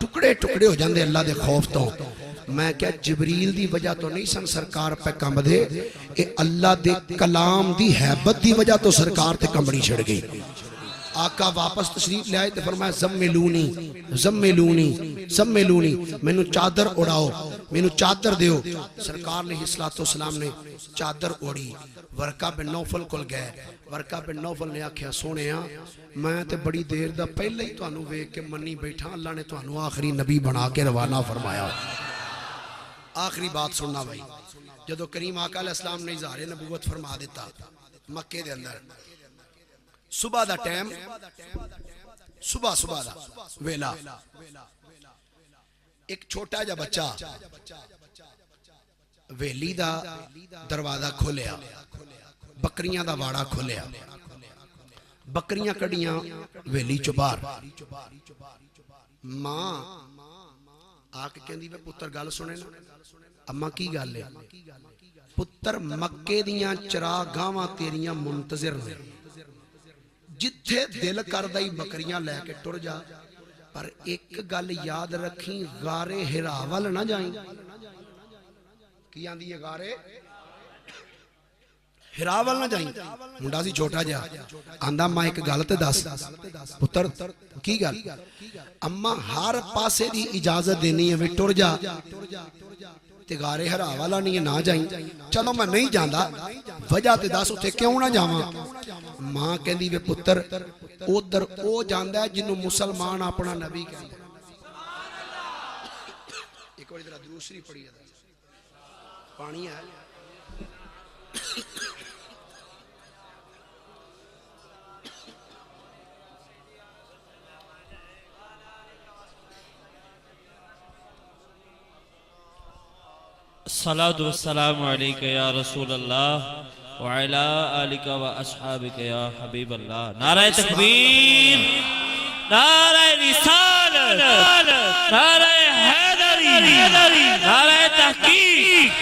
टुकड़े टुकड़े हो जांदे अल्लाह दे खौफ तो मैं क्या जिबरील दी वजह तो नहीं सन सरकार पे कंबदे ए अल्लाह दे कलाम दी हैबत दी वजह तो सरकार ते कंबनी छिड़ गई आका वापस तशरीफ ले आए तो फरमाया ज़म्मिलूनी ज़म्मिलूनी ज़म्मिलूनी, मैनू चादर उड़ाओ, मैनू चादर दियो। सरकार अलैहिस्सलाम ने चादर ओढ़ी, वरका बिन नौफल कोल गए। वरका बिन नौफल ने आख्या सोने मैं तो बड़ी देर दा पहले ही तुहानू वेख के मनी बैठा, अल्लाह ने तुहानू आखिरी नबी बना के रवाना फरमाया। आखिरी बात सुनना भाई, जदों करीम आका अलैहिस्सलाम ने इज़हारे नबूवत फरमा दिता मक्के दे अंदर, सुबह दा टाइम, सुबह दा वेला, एक छोटा जा बच्चा वेली दा दरवाजा खोलिया, बकरियां दा वाड़ा खोलिया, बकरियां कड़ियां वेली चो बाहर। मां आके कहंदी वे पुत्र गल सुने ना। अम्मा की गल है? पुत्र मक्के दियां चरागावां तेरियां मुंतज़िर ने, जिथे दिल करदा ही बकरियां लैके टुर जा, पर एक गल याद रखी, गारे हिरा वल ना जाई। की आंदी है? गारे हिरा वल ना जाई। मुंडा सी छोटा जा, आंदा मां एक गल ते दस। पुत्र की गल? अम्मा हर पासे दी इजाजत देनी है, वे टुर जा ते गारे हरा वाला नहीं है, ना जाई। चलो मैं नहीं जांदा, वजह ते दस उथे क्यों ना जावां? मां कहंदी वे पुत्र उधर ओ जांदा है जिन्हों मुसलमान अपना नबी कहंदे। एक बार जरा दूसरी पढ़ी है, पानी है।
सलातु वस्सलामु अलैका या रसूल अल्लाह व अला आलिका व अस्हाबिका या हबीब अल्लाह। नारे तकबीर, नारे रिसालत, नारे हैदरी, नारे तहकीक।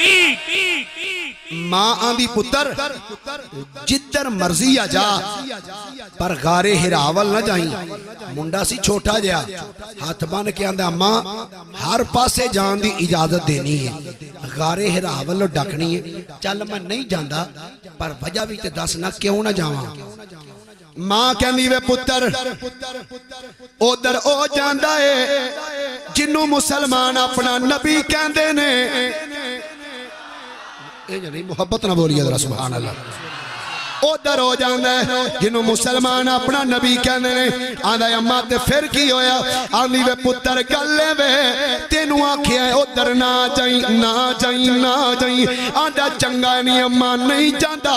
मां आंदी पुत्र जिधर मर्जी आ जा, पर गारे हिरावल ना जाई। मुंडा सी छोटा जा, हाथ बन के आंदा मां हर पासे जान दी इजाजत देनी है, गारे हिरावल डकनी है। चल मैं नहीं जांदा, पर वजह भी ते दस ना क्यों ना जावां? मां कहंदी वे पुत्र उधर ओ जांदा है जिन्नू मुसलमान अपना नबी कहंदे ने। नहीं मोहब्बत ना बोलिए जरा सुभान अल्लाह। उधर हो जाता है जिन्हों मुसलमान अपना नबी कहते हैं। आंदा अम्मा ते फिर की होया? आंदी वे पुत्र गल वे तेनू आखिया उधर ना जाई, ना जाई, ना जाई। आंदा चंगा नहीं अम्मा, नहीं जाता।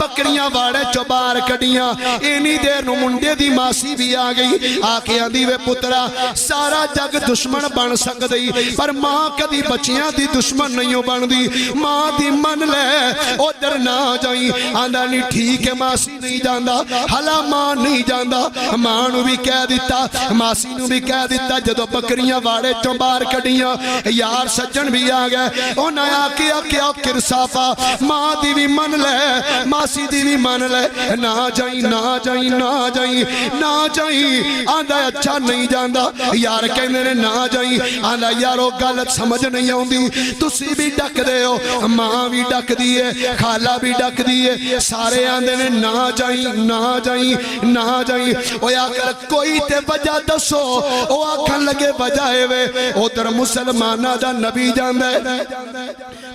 बकरियां वाड़े चो बाहर कड़ियां, इन्नी देर नूं मुंडे दी मासी भी आ गई। आके आंदी वे पुत्रा सारा जग दुश्मन बन सकदी, पर मां कदी बच्चियां दी दुश्मन नहीं बनदी। मां दी मन ले, उधर ना जाई। आंदा नहीं ठीक है मासी नहीं जाता, हला मां नहीं जाता। मां नू भी कह दिता, मासी नू भी कह दिता। जदों बकरियां वाड़े चों बाहर कढ़ियां, यार सज्जन भी आ गए। उन्हें आके आख्या किरसाफा मां दी भी मन ले, मासी दी भी मन ले। ना जाई, ना जाई, ना जाई, ना जाई। आंदा अच्छा नहीं जाता। यार कहंदे ने ना जाई। आंदा यारो गल समझ नहीं आउंदी, तुसी भी डकदे हो, मां भी डकदी है, खाला भी डकदी है, सारे आंदे ने ना जाई, ना जाई, ना जाई। ओ आकर कोई ते वजह दसो। ओ आखन लगे वजह वे उधर मुसलमाना दा नबी जांदा है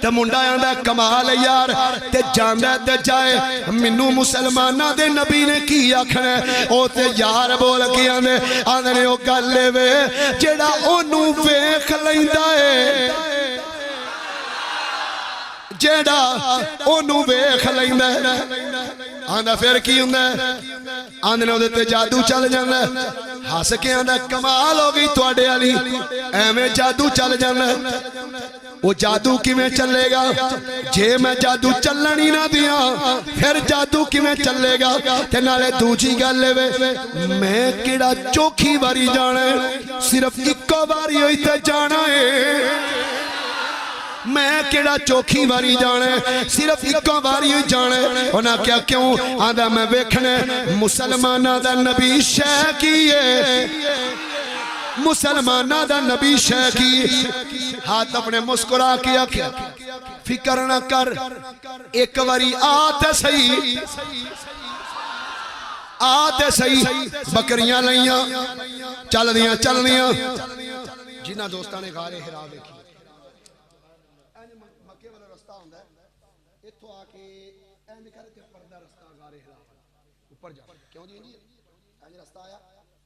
ते मुंडा आंदा कमाल यार, ते जांदा ते जाए। मैनू मुसलमाना दे नबी ने की आखना? ओ ते यार बोल के आंदे आंदे ने ओ गल वे जेड़ा ओनू वेख लैंदा है, जेड़ा ओनू वेख लैंदा है। आंदा फिर की हुंदा? आंदे ने ओदे ते जादू चल जांदा। हस के आंदा कमाल हो गई तुहाडे वाली, एवें जादू चल जांदा। वो जादू किवें चलेगा? जे मैं जादू चलन ही ना दिया फिर जादू किवें चलेगा? ते नाले दूजी गल वे मैं किहड़ा चौखी वारी जाना है, सिर्फ इक्को वारी होई ते जाना है। मैं केड़ा चौखी वारी जाना, सिर्फ इक्को वारी जाना। उन्हें क्या क्यों? आंदा मैं वेखना मुसलमाना दा नबी शह की है, मुसलमाना दा नबी शह की। हाथ अपने मुस्कुरा के आख्या फिकर ना कर, एक बारी आ ते सही, आते सही बकरियां लईयां चलदियां चलदियां जिन्हां दोस्तां ने गारे हिरा देखी मक्के वाला रस्ता हुंदा है इत्थों आके इंज करके पर्दा रस्ता गारे हिरा ऊपर जा क्यों जी इंज रस्ता आया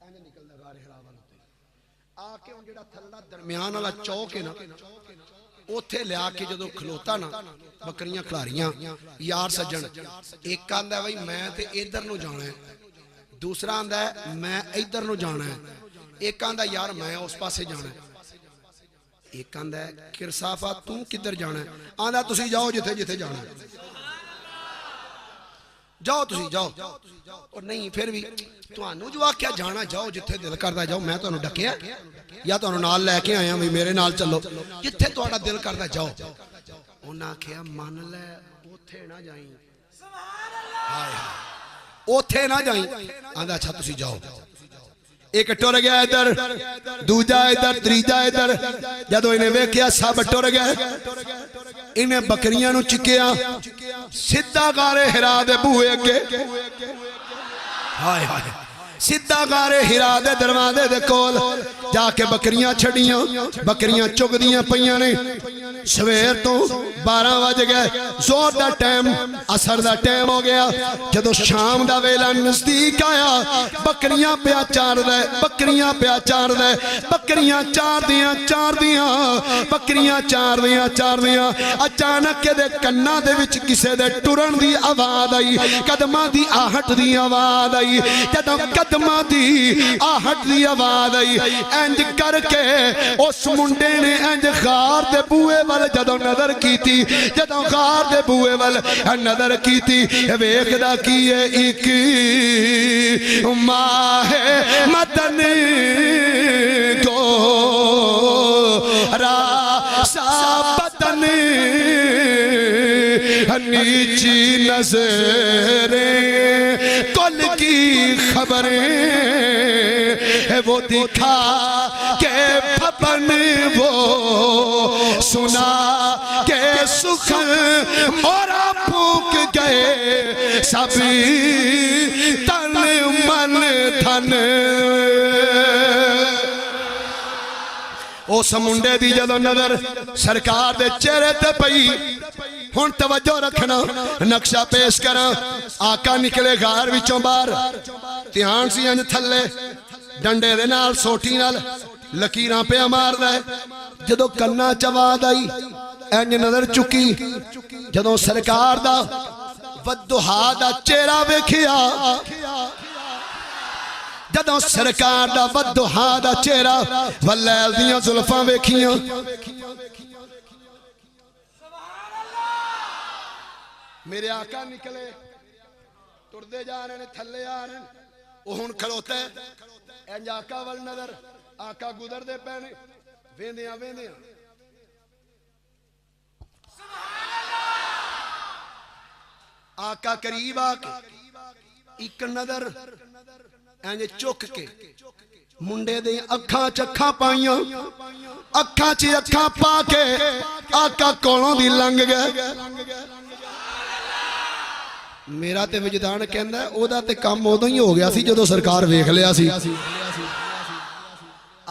इंज निकलदा गारे हिरा वाल उत्ते आके हुण जेड़ा थल्ला दरमियान वाला चौक है ना उथे लिया के जदों खलोता ना बकरियां खलारियां यार सज्जन एक आंदा भाई मैं ते इधर नूं जाना है दूसरा आंदा है मैं इधर नूं जाना है एक आंदा यार मैं उस पासे जाना है एक आंदा है किरसाफा तू किधर जाना है आंदा तुसी जाओ जिथे जिथे जाना है जाओ तुसी जाओ और नहीं फिर भी तुहानू जो आख्या जाना जाओ जिथे दिल करदा जाओ मैं तुहानू डकिया या तुहानू नाल लैके आया भी मेरे नाल चलो जिथे तुहाडा दिल करदा जाओ उन्हां आख्या मान ले ओथे ना जाई हाय हाय ओथे ना जाई आंदा अच्छा तुसी जाओ एक टुर गया इधर दूजा इधर तीजा इधर जदों इन्हें वेख्या सब टुर गए इन्हें बकरियां नूं चिकिया सीधा गारे हिरा दे बूहे अगे हाय हाय सीधा गारे हिरा दे दरवाजे दे कोल जाके बकरियां छड़ियां बकरियां चुगदियां पईयां ने सवेर तो 12 बज गए जोर दा टाइम असर दा टाइम हो गया जदों शाम दा वेला नजदीक आया बकरियां प्या चार दे बकरियां प्या चार दे बकरियां चार दियां बकरियां चार दियां अचानक दे कन्ना दे विच किसे दे टुरन दी आवाज आई कदमां दी आहट दी आवाज आई जदों कदमां दी आहट दी आवाज आई इंज करके उस मुंडे ने इंज गार दे बूहे वाल जदों नजर कीती जदों गार दे बूहे वाल नजर कीती वेखदा की है एक माहे मदन को रासा बदन नीची नजरें कुल की खबरें वो दिखा के फपन वो सुना के सुखन मोरा फूक गए सभी तन मन धन उस मुंडे दी जदों नजर सरकार दे चेहरे ते पई हुण तवज्जो रखना नक्शा पेश करा आका निकले गार विचों बाहर ध्यान सी इंज थल्ले डंडे दे नाल सोटी नाल लकीरां पे मारदा है जदों कन्ना च आवाज आई इंज नजर चुकी जदों सरकार दा वदुहा दा चेहरा वेखिया जदों सरकार दा वदुहा दा चेहरा वलैल दियां जुल्फां वेखियां मेरे आका निकले टुरदे जा रहे ने थल्ले आ रहे वो हुण खलोता है इंज आका वल नजर आका गुजरदे पे ने वेंदियां वेंदियां आका करीब आके एक नजर इंज चुक के मुंडे दे अखां च अखां पाइयां अखां च अखां पा के आका कोलों दी लंघ गए मेरा ते विजदान कहंदा ओदा ते काम उदों ही हो गया सी जदों सरकार वेख लिया सी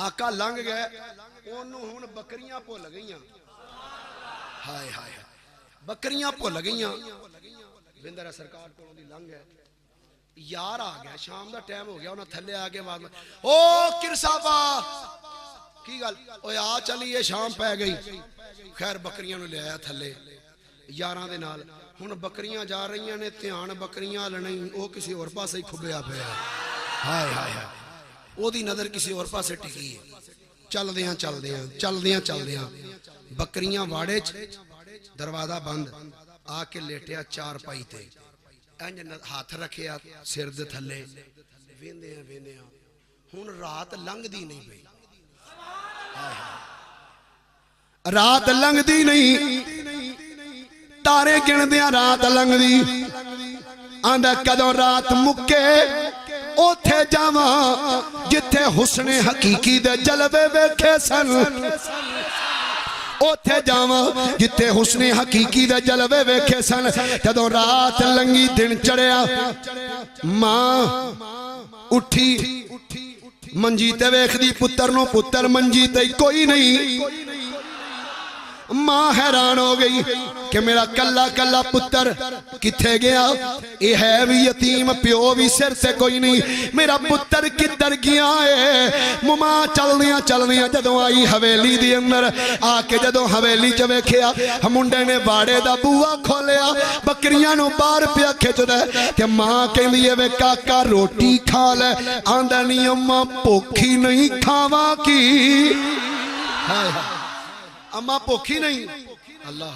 आका लंघ गए ओनू हुण बकरियां भुल गईयां हाय हाय बकरियां भुल गईयां विंदर सरकार कोलों दी लंघ है यार आ गया शाम दा टाइम हो गया उन्हें थल्ले आके आवाज ओ किरसाबा की गल ओए आ चलिए शाम पै गई खैर बकरियां नूं ले आया थल्ले यारां दे नाल हुण बकरियां जा रही ने ध्यान बकरियां वाल नहीं वो किसी होर पासे ही खुबिया पिया हाय हाय हाय ओदी नजर किसी होर पासे टिकी है चलदियां चलदियां चलदियां चलदियां बकरियां वाड़े च दरवाजा बंद आके लेटिया चार पाई ते इंज हाथ रखिया सिर दे थल्ले वेंदियां वेंदियां हुण रात लंघदी नहीं पई रात लंघदी नहीं तारे गिणदियां रात लंघदी आंदा कदों रात मुक्के ओथे जावां जिथे हुस्ने हकीकी दे जलवे वेखे सन ओथे जावां जिथे हुस्ने हकीकी दे जलवे वेखे सन। जदों रात लंगी दिन चढ़िया मां उठी मंजी ते वेखदी पुत्तर नूं, पुत्तर मंजी ते कोई नहीं। मां हैरान हो गई कि मेरा कला कला पुत्र किथे गया। ये है भी यतीम, प्यो भी सिर से कोई नहीं, मेरा पुत्र किधर गया है। मुमा चलदियां चलदियां जदों आई हवेली दी अंदर, आके जदों हवेली च वेखिया मुंडे ने बाड़े दा बूआ खोलिया, बकरियां नूं बाहर पिया खिचदा ते मां कहंदी है वे काका रोटी खा ले। आंदा नहीं अम्मा भुखी नहीं, खावां की। हाय अम्मा भुखी नहीं। अल्लाह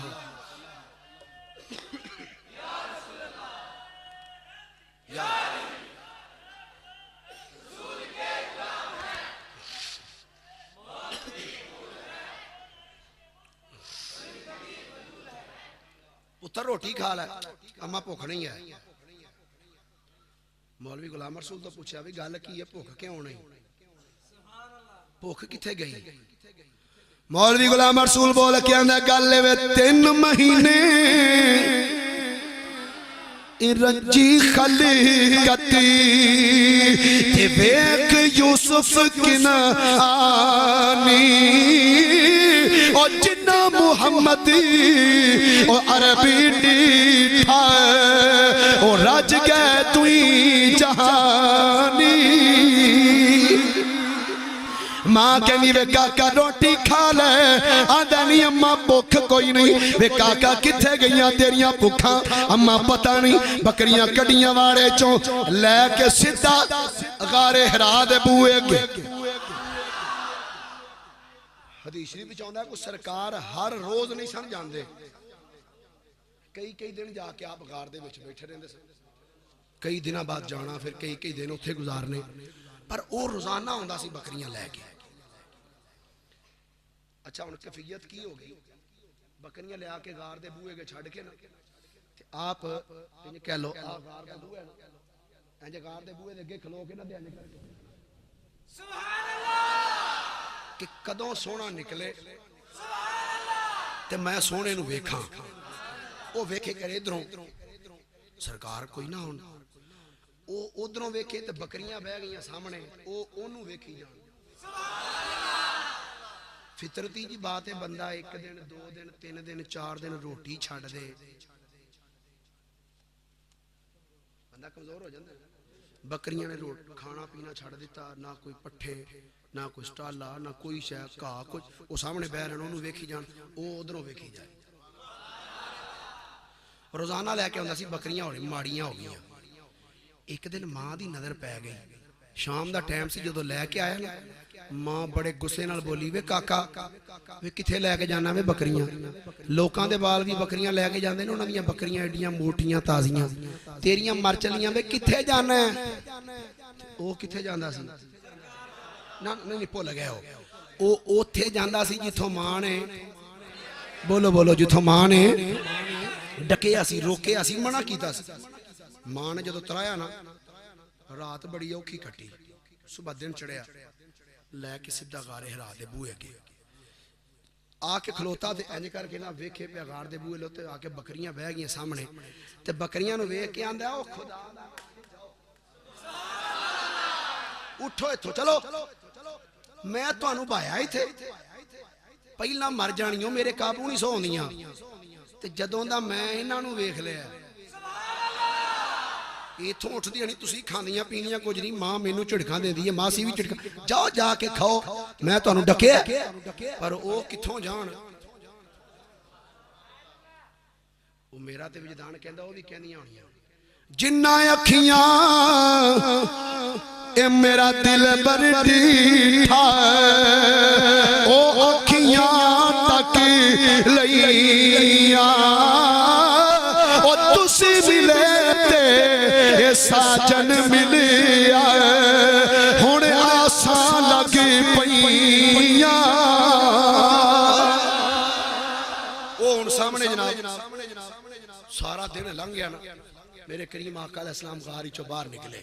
पुत्र रोटी खा ले, अम्मा भुख नहीं है। मौलवी गुलाम रसूल तो पूछा भी गल की है, भुख क्यों नहीं, भुख किथे गई। मौलवी गुलाम रसूल बोल के आंदा गल वे 3 महीने रजी खलीकती ते वेख यूसुफ किना आनी और जिन्ना मुहम्मदी और अरबी डीठा और रज गए तुई जहानी। मां कहनी वे काका रोटी खा ले। आंदा नहीं अम्मा भुख कोई नहीं। वे काका किथे गईयां तेरियां भुखा, अम्मा पता नहीं। बकरियां कड़ियां वाड़े चों लैके सीधा गारे हिरा दे बूए अगे। हदीस शरीफ विच आउंदा कोई सरकार हर रोज नहीं सन जांदे, कई कई दिन जाके आप गार दे विच बैठे रहंदे सन। कई दिनों बाद जाना, फिर कई कई दिन उत्थे गुजारने, पर वो रोजाना आउंदा सी बकरियां लैके। अच्छा हुण कैफियत की हो गई, बकरियां लिया के गार दे बूहे के छड़ के ना ते आप इंज कह लो आ गार दा बूहा इंज गार दे बूहे दे अगे खलो के ना ध्यान करके सुभान अल्लाह कि कदों सोना निकले ते मैं सोने नूं वेखां। ओ वेखे करे इधरों सरकार कोई ना हुण, ओ उधरों वेखे ते बकरियां बह गईयां सामने, ओ ओनू वेखी जान। फितरती जी बात है, बंदा 1 दिन 2 दिन 3 दिन 4 दिन रोटी छड़ दे, बंदा कमजोर हो जाता है। बकरियां ने खाना पीना छड़ दिता, ना कोई पट्ठे ना कोई स्टाला ना कोई शै घाह कुछ, वो सामने बह रहे उन्होंने वेखी जान, वो उधरों वेखी जाए। रोजाना लैके आंदा सी बकरियां होनी माड़ियां हो गई। एक दिन मां की नजर पै गई, शाम का टाइम से जो लैके आया ना, मां बड़े गुस्से नाल बोली वे काका वे किथे लैके जाना वे बकरियां, लोकां दे बाल भी बकरियां लैके जांदे ने, उन्हां दीयां बकरियां एडियां मोटियां ताजियां, तेरियां मर चलियां वे किथे जाना है। ओ किथे जांदा सी ना नहीं भुल गया, ओ ओथे जांदा सी जिथों मां ने बोलो बोलो जिथों मां ने डकिया सी, रोकिया सी, मना कीता सी। मां ने जदों तराया ना, रात बड़ी औखी कटी, सुबह दिन चढ़िया, लैके सीधा गारे हिरा दे बूहे अगे आके खलोता ते इंज करके ना वेखे पे गार दे बूहे लोते आके बकरियां बह गई सामने, ते बकरियां नूं वेख के आंदा ओ खुदा उठो इथों चलो, मैं तुहानू भाया इत्थे, पहला मर जानियो मेरे काबू नहीं सो होंदियां, ते जदों दा मैं इन्हां नूं वेख लिया इथों उठदी नहीं, तुसीं खांदियां पींदियां कुछ नहीं, मां मैनू झिड़कां देंदी है, मासी भी झिड़कां, जाओ जाके खाओ, मैं तुहानू डकिया पर वो कित्थों जाण। वो मेरा ते विजदान कहंदा वो भी कहंदियां होणियां, जिन्ना अखियां ए मेरा दिल बर डीठा ओ अखियां तक लईया ओ तुसी मिले ते साजन मिलिया हुण आसां लग पईयां। ओ हुण सामने जनाब सारा दिन लंघ गया ना, मेरे करीम आका अलैहिस्सलाम गारी चों बाहर निकले,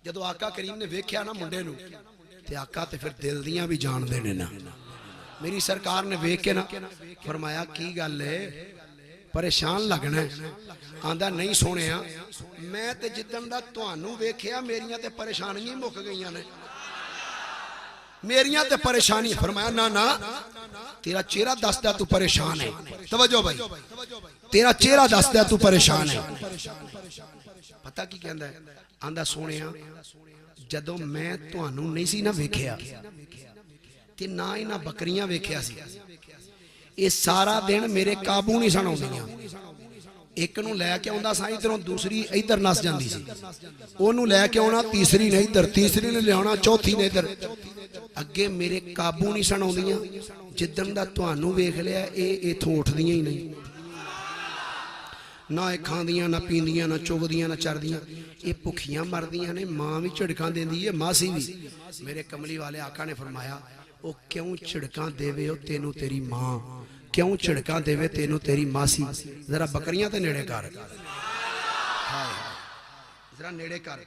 जदों आका करीम ने वेख्या ना मुंडे नूं ते आका ते फिर दिल दियां भी जान देने ना, मेरी सरकार ने वेख के ना फरमाया की गल है परेशान लगना है। आंदा नहीं सोने मैं ते जिदन दा तुहानू वेखिया मेरियां ते परेशानियां मुक गईयां ने मेरियां ते परेशानियां। फरमाया ना ना तेरा चेहरा दसदा तू परेशान है। तवज्जो भाई तेरा चेहरा दसदा तू परेशान है। पता की कहंदा है आंदा सोने जदों मैं तुहानू नहीं सी ना वेखिया ते ना ही ना बकरियां वेखिया सी ये सारा दिन मेरे काबू नहीं सन आउंदियां। एक नूं लैके आउंदा सा इधरों दूसरी इधर नस जांदी सी ओनू लैके आउणा तीसरी ने इधर तीसरी ने लियाउणा चौथी ने इधर अगे मेरे काबू नहीं सन आउंदियां। जिदन दा तुहानू वेख लिया ये इथों उठदियां ही नहीं ना ये खांदियां ना पींदियां ना चुगदियां ना चरदियां ये भुखियां मरदियां ने। मां भी झिड़कां देंदी है मासी भी। मेरे कमली वाले आका ने फरमाया ओ क्यों झिड़कां देवे ओ तेनू तेरी मां क्यों झिड़कां देवे तेनू तेरी मासी। जरा बकरियां ते नेड़े कर जरा नेड़े कर।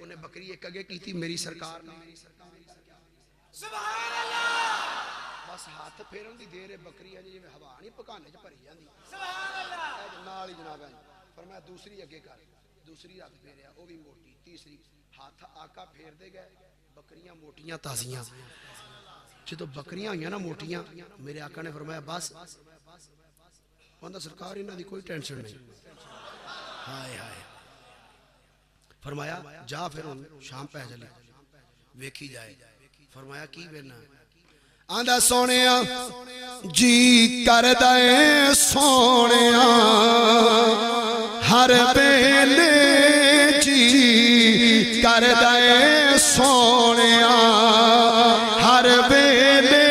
उन्हें बकरी एक अगे की थी मेरी सरकार ने सुभान अल्लाह बस हाथ फेरन दी देर है बकरी है जिवें हवा नहीं पकाने च भरी जांदी सुभान अल्लाह नाल ही जनाब पर मैं दूसरी अगे कर दूसरी हाथ फेरिया वो भी मोटी तीसरी हाथ आका फेर दे गए बकरियां मोटियां ताजियां। जो बकरियां हुई ना मोटियां मेरे आका ने फरमाया बस कहता सरकार इन्हां दी कोई टेंशन नहीं। हाय हाय फरमाया जा फिर हुण शाम पै चली वेखी जाए। फरमाया की वेना आंदा सोनिया जी करदा ऐ सोनिया हर वेले जी करदा ऐ सोनिया हर वेले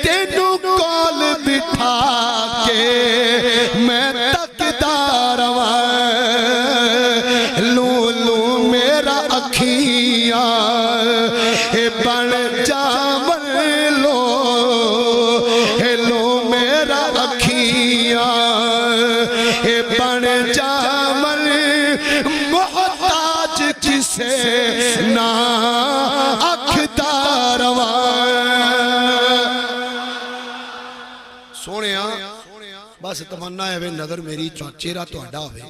तेनू कोल बिठा के मैं तकदा रवां लू लू मेरा अखियां बन जावन लो लो मेरा अखियां बन जावन मोहताज किसे ना अखदार सोने बस तमन्ना है वे नजर मेरी चेहरा तुहाडा होवे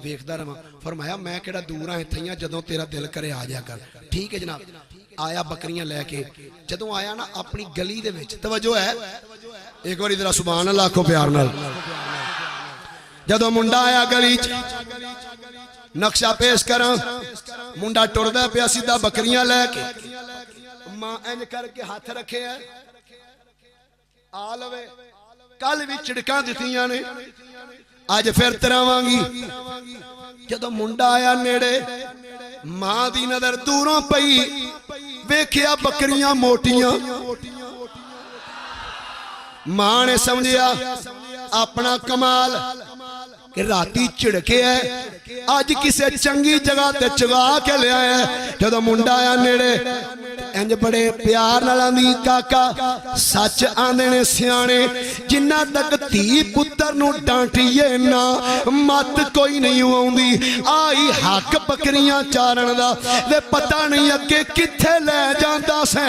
वेखदा रहां। फरमाया मैं केड़ा दूर हां इत्थे जदों तेरा दिल करे आ जा कर। ठीक है जनाब आया बकरियां लैके जदों आया ना अपनी गली दे विच तवज्जो है एक बार इधर सुभान अल्लाह आखो प्यार नाल। जदों मुंडा आया गली च नक्शा पेश करा मुंडा टुरदा पिया सीधा बकरियां लैके मां इंज करके हाथ रखे है आ लवे कल भी झिड़कां दित्तियां ने अज फिर तरावांगी। जदों मुंडा आया नेड़े मां दी नजर दूरों पई वेखिया बकरियां मोटियां मां ने समझिया अपना कमाल कि राती झिड़के है अज किसे चंगी जगह ते चुगा के लिया है। जदों मुंडा आया नेड़े इंज बड़े प्यार नाल आंदी काका सच आंदे ने सियाणे जिन्ना तक धी पुत्तर नूं डांटीए ना मत कोई नहीं आउंदी। आई हक बकरियां चारण दा ते पता नहीं अगे किथे ले जांदा से।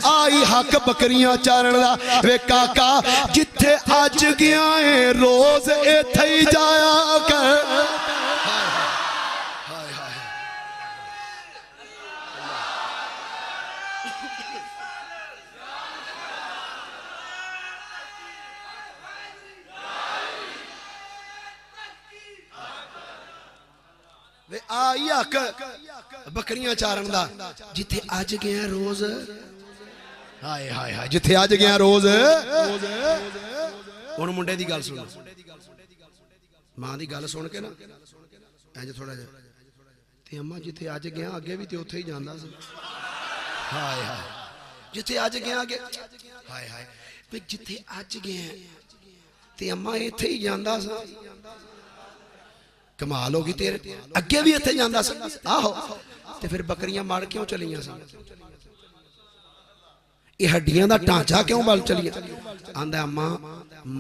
आई हक बकरियां चारण दा वे काका जिथे अज गया है रोज इथे ही जाया कर। वे आई हक बकरियां चारण दा जिथे अज गया रोज। हाय हाय हाय जिथे अज गया रोज। हुण मुंडे दी गल सुनो मां दी गल सुन के ना इंज थोड़ा जिहा ते अम्मा जिथे अज गया अगे भी ते उत्थे ही जांदा सी। हाय हाय जिथे अज गया अगे हाय हाय वे जिथे अज गया ते अम्मा इत्थे ही जांदा सा। कमाल होगी तेरे अगे भी इत्थे जांदा सी। आहो ते फिर बकरियां मर क्यों चलियां सी? ये हड्डियां दा ढांचा क्यों बल चलिया? आंदा अम्मा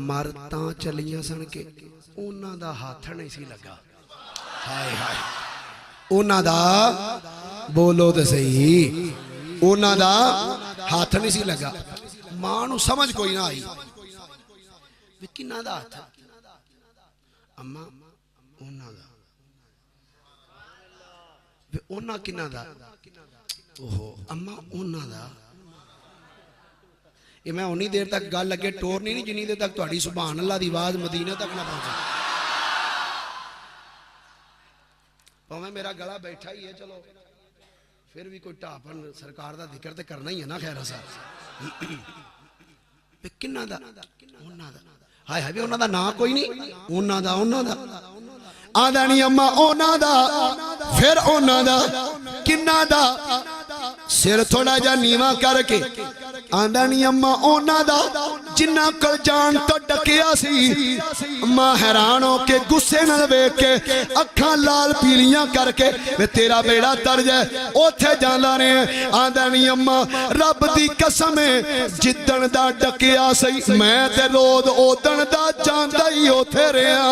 मर तां चलियां सन के उन्हां दा हाथ नहीं सी लगा। हाय हाय उन्हां दा बोलो ते सही उन्हां दा हाथ नहीं सी लगा। मां नूं समझ कोई ना आई वी किन्ना दा हथ अम्मा उन्हां दा वे उन्हां किन्ना दा ओहो अम्मा उन्हां दा ये मैं उन्नी देर तक गल अगे टोरनी नहीं जिन्नी देर तक तुहाडी सुभान अल्लाह दी आवाज मदीने तक ना पहुंचे भावें मेरा गला बैठा ही है चलो फिर भी कोई ढापन सरकार दा जिक्र ते करना ही है ना खैर सा किन्ना दा उन्हां दा हाय हाय उन्हां दा नाम कोई नहीं उन्हां दा आंदा नहीं अम्मा उन्हां दा फिर उन्हां दा किन्ना दा सिर थोड़ा जा नीवा करके आंदा नहीं अम्मा उन्हां दा जिन्ना कल जान तो डकिया सी अम्मा हैरान हो के गुस्से नाल वेख के अखां लाल पीलियां करके वे तेरा बेड़ा तरज है ओथे जांदा ने आंदा नहीं अम्मा रब दी कसम है जिद्दण दा डकिया सी मैं ते रोज ओदण दा जांदा ही ओथे रहा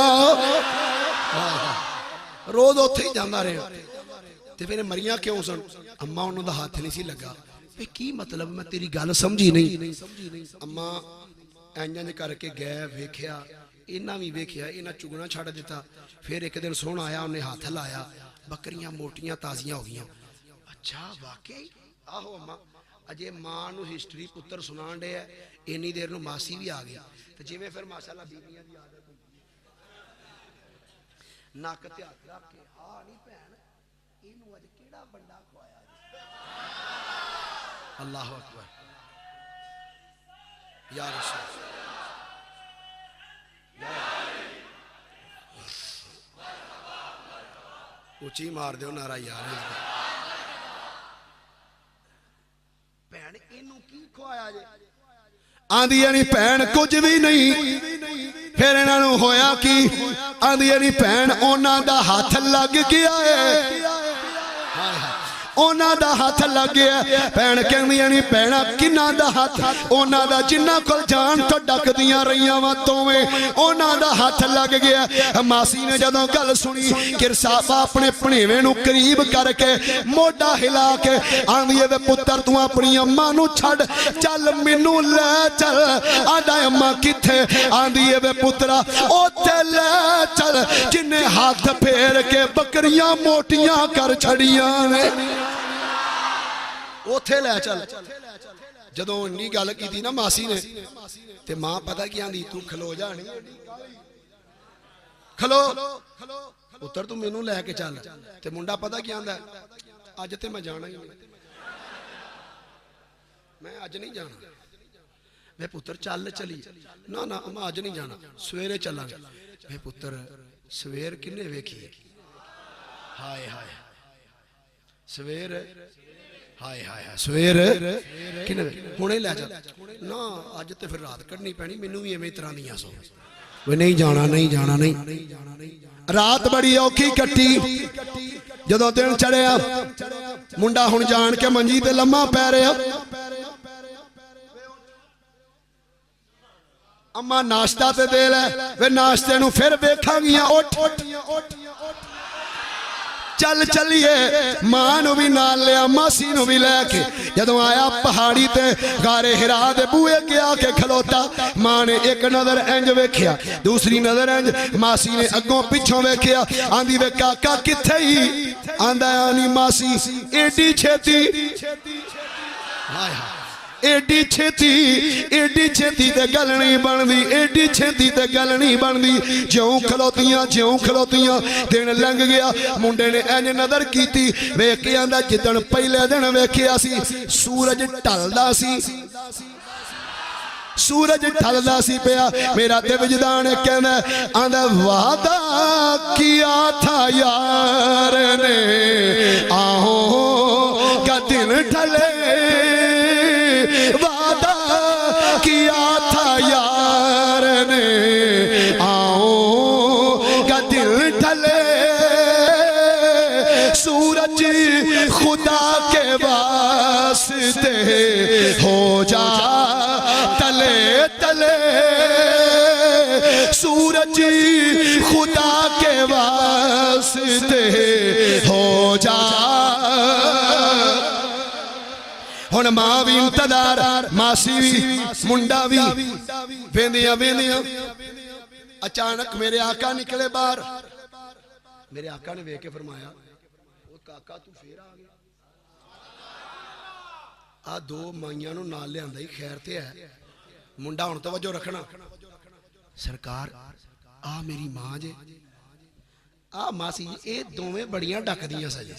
रोज ओथे ही जांदा रहा ते फिर मरियां क्यों सन अम्मा उन्हां दा हाथ नहीं सी लगा वे की मतलब मैं तेरी गल समझी नहीं अम्मा इंज करके गए वेख्या इन्हां भी वेख्या इन्हां चुगना छड़ दिता फिर एक दिन सोहना आया उन्हें हाथ लाया बकरियां मोटियां ताजियां हो गई अच्छा वाकई आहो अम्मा अजे मां नूं हिस्टरी पुत्र सुनाण डे इन्नी देर नूं मासी भी आ गई ते जिवें फिर माशाअल्लाह बीबियां दी आदत नक ते हथ रख के हां नहीं भैन इनू अज केड़ा बंडा खुआया अल्लाह अकबर या रसूल उची मार दो नारा यार भैन इनू की खुआया जे आंदी नहीं भैन कुछ भी नहीं फिर इन्हों होया कि आंदी नहीं भैन उन्हां दा हाथ लग गया है उन्हां दा हाथ लग गया भैन कहंदियां नहीं भैणा किन्हां दा हाथ उन्हां दा जिन्हां कोल जान तो डकदियां रहियां वा तोवें उन्हां दा हाथ लग गया मासी ने जदों गल सुनी किरसाबा अपने भणेवे नूं करीब करके मोढा हिला के आंदी वे पुत्तर तू अपनी अम्मा नूं छड्ड चल मैनूं ले चल आंदा अम्मा किथे आंदी वे पुत्रा ओथे ले चल जिन्ने हाथ फेर के बकरियां मोटियां कर छड़ियां ने ओथे ले चल जदों इन्नी गल की ना मासी ने ते मां पता की आंदी तू खलो जा खलो पुत्र तू मैनू लैके चल ते मुंडा पता की आंदा अज ते मैं जाना ही मैं अज नहीं जाना वे पुत्र चल चली ना ना मैं अज नहीं जाना सवेरे चलांगे वे पुत्र सवेर किन्ने वेखी हाय हाय सवेर हाय हाय हाय सवेर किन्ने हुणे लै चल ना अज ते फिर रात कढ़नी पैनी मैनू भी इवें तरह दियां सो वे नहीं जाना नहीं जाना नहीं रात बड़ी औखी कट्टी जदों दिन चढ़िया मुंडा हुण जान के मंजी ते लम्मा पै रहा अम्मा नाश्ता ते दे लै वे नाश्ते नूं फिर वेखांगियां उठ चल चलिए मां नूं भी नाल लिया मासी नूं भी लैके जदों आया पहाड़ी ते गारे हिरा दे बूहे के आके खलोता मां ने एक नजर इंज वेख्या दूसरी नजर इंज मासी ने अगों पिछों वेख्या आंदी वे काका किथे ही आंदा आनी मासी एडी छेती हाय हाय एडी छेती ते गल नहीं बनती एडी छेती ते गल नहीं बनती ज्यों खलोतियां दिन लंघ गया मुंडे ने इंज नजर की वेख के आंदा जिदन पहले दिन वेखिया सी सूरज ढलदा सी सूरज ढलदा सी पिया मेरा ते विजदान कहना आंदा वादा किया था यार ने आओ का दिन ढले वादा किया था यार ने आओ का दिल ढले सूरज खुदा के वास्ते हो जा तले तले सूरज खुदा के वास्ते हो जा हुण मां भी इंतजार, मासी भी, मुंडा भी, वेंदियां वेंदियां अचानक मेरे आका निकले बाहर। मेरे आका ने वेख के फरमाया, ओ काका तू फिर आ गया। आ दो माइयां नूं नाल लिआंदा ही खैर ते है। मुंडा हुण तवज्जो रखना, सरकार आ मेरी मां जे, आ मासी जी, ये दोवें बड़ियां डकदियां सजे,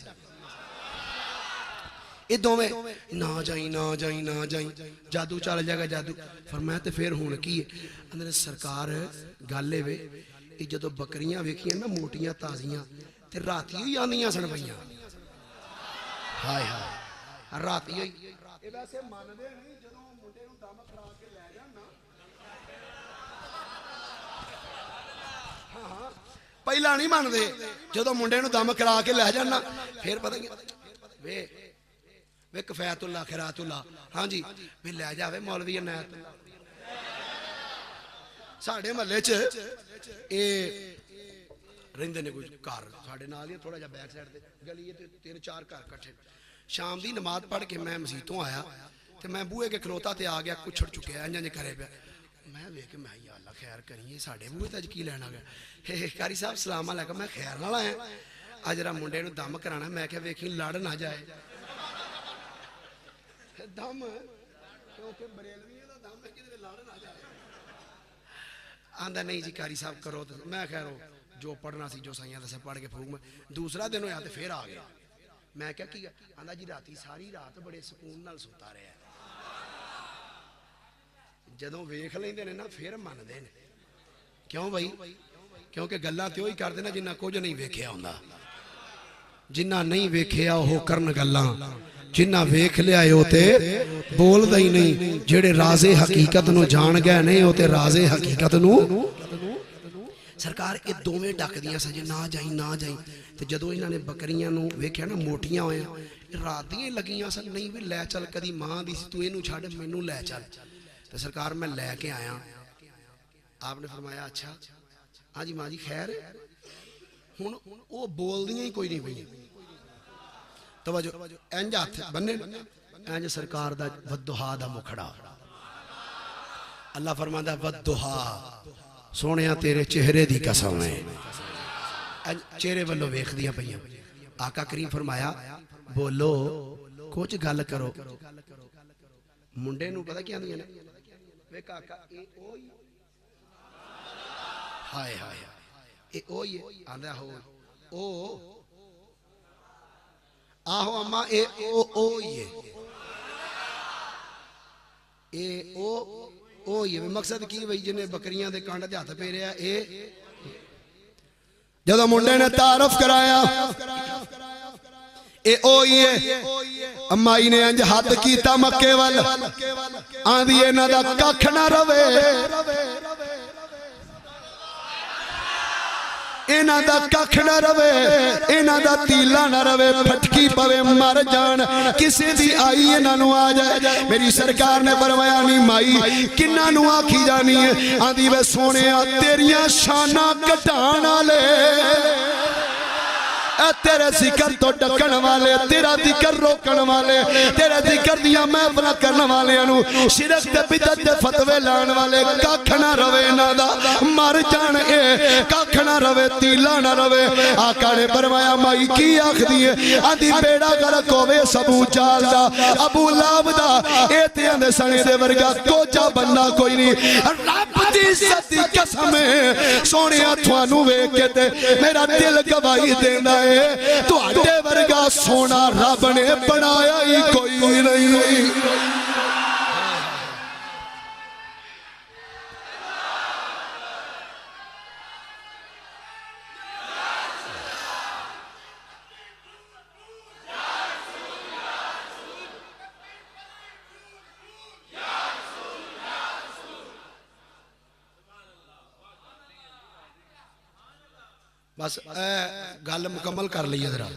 ये दोवें ना जाई ना जाई ना जाई, जादू चल जाएगा जादू। फरमाया ते फिर हुण की है? अंदर सरकार गल वे, ये जदों बकरियां वेखियां ना मोटियां ताजियां ते राती ही आंदियां सन पईयां। हाय हाय राती ही ये वैसे मानदे नहीं, जदों मुंडे नूं दम करा के लै जाण ना, हाँ पहला नहीं मानते, जदों मुंडे नूं दम करा के लै जाण ना फिर पता वे वे कफैतुल्ला खैरातुल्ला, हाँ जी वे लै जावे मौलवी अनायतुल्ला। साडे महल्ले च ए रहिंदे ने कोई घर साडे नाल ही थोड़ा जिहा बैक साइड ते गली ते 3-4 घर इकट्ठे। शाम की नमाज पढ़ के मैं मसीतों आया तो मैं बूहे के खलोता ते आ गया, कुछड़ चुके इंज इंज करे पे। मैं वेख के मैं या अल्लाह खैर करिए, साडे बूहे ते अज की लैना गया। हे कारी साहब सलाम अलैकुम, मैं खैर नाल आया, अज जरा मुंडे नूं दम कराना। मैं क्या वेखी लड़ ना जाए दम, क्योंकि बरेलवियों दा दम है कि लड़ ना जाए। आंदा नहीं जी कारी साहब करो तो मैं खैर जो पढ़ना सी जो साइयां दसे पढ़ के फूक। मैं दूसरा दिन होया तो फिर आ गया। मैं क्या किया? आंदा जी राती सारी रात बड़े सुकून नाल सुता रहा। जदों वेख लेंदे ने ना फिर मनदे ने। क्यों भाई? क्योंकि गल्लां ते ओही करदे ने जिन्ना कुछ नहीं वेखिया हुंदा। जिन्ना नहीं वेखिया ओह करन गल्लां, जिन्ना वेख लिया ओ ते बोलदा ही नहीं। जेड़े राज़े हकीकत नूं जान गए ने ओ ते राज़े हकीकत नूं। सरकार ये दोवें डकदियां सजे ना जाई ना जाई। तो जदों इन्हां ने बकरियां नूं वेखिया ना मोटियां होया, रात दियां लगियां सन। नहीं भी लै चल, कदी मां दी सी, तू इनू छड्ड मैनू लै चल। तो सरकार मैं लैके आया। आपने फरमाया अच्छा हाँ जी मां जी खैर। हुण वो बोलदियां ही कोई नहीं पई। तवज्जो इंज हथ बन्ने इंज सरकार दा वद्दुहा दा मुखड़ा। अल्लाह फरमांदा वद्दुहा, सोहणिया तेरे चेहरे दी कसम है। चेहरे वालों वेखदियां पईयां। आका करीम फरमाया बोलो कुछ गल करो। मुंडे नूं पता क्या आंदियां ने? वे काका ए ओही, हाय हाय ए ओही आंदा हो ओ आहो अम्मा ए ओ ये ओ ये मकसद की भाई जिन्हें बकरियां दे कंड ते हथ फेरिया। जदों मुंडे ने तारफ कराया ए ओ ये अम्माई ने अंज हाथ कीता मक्के वाल। आंदी इन्हां दा कख ना रवे, इन्हां दा कख ना रवे, इन्हां दा तीला ना रवे। फटकी पवे मर जान, किसी दी आई इन्हां नूं आ जाए। मेरी सरकार ने फरमाया नी माई किन्हां नूं आखी जानी है? आंदी वे सोहणिया तेरियां शानां घटाण वाले, तेरे जिक्र तो डकण वाले, तेरा जिक्र रोकण वाले, तेरे जिक्र दियां महफिलां करन वालियां नूं शिरक ते बिदअत दे फतवे लाण वाले कख ना रवे। इन्हां दा मर जाण, ए कख ना रवे, तीला ना रवे। आका ने फरमाया माई की आखदी है? आंदी बेड़ा गर्क होवे सबू चाल दा, अबू लाब दा, ए ते आंदे सणे दे वर्गा कोचा बंदा कोई नहीं। रब दी इज्जत दी कसम है सोहणिया तुहानू वेख के ते मेरा दिल गवाही देंदा है तुहाडे वर्गा सोना रब ने बनाया ही कोई नहीं। बस गल मुकम्मल कर ली जरा।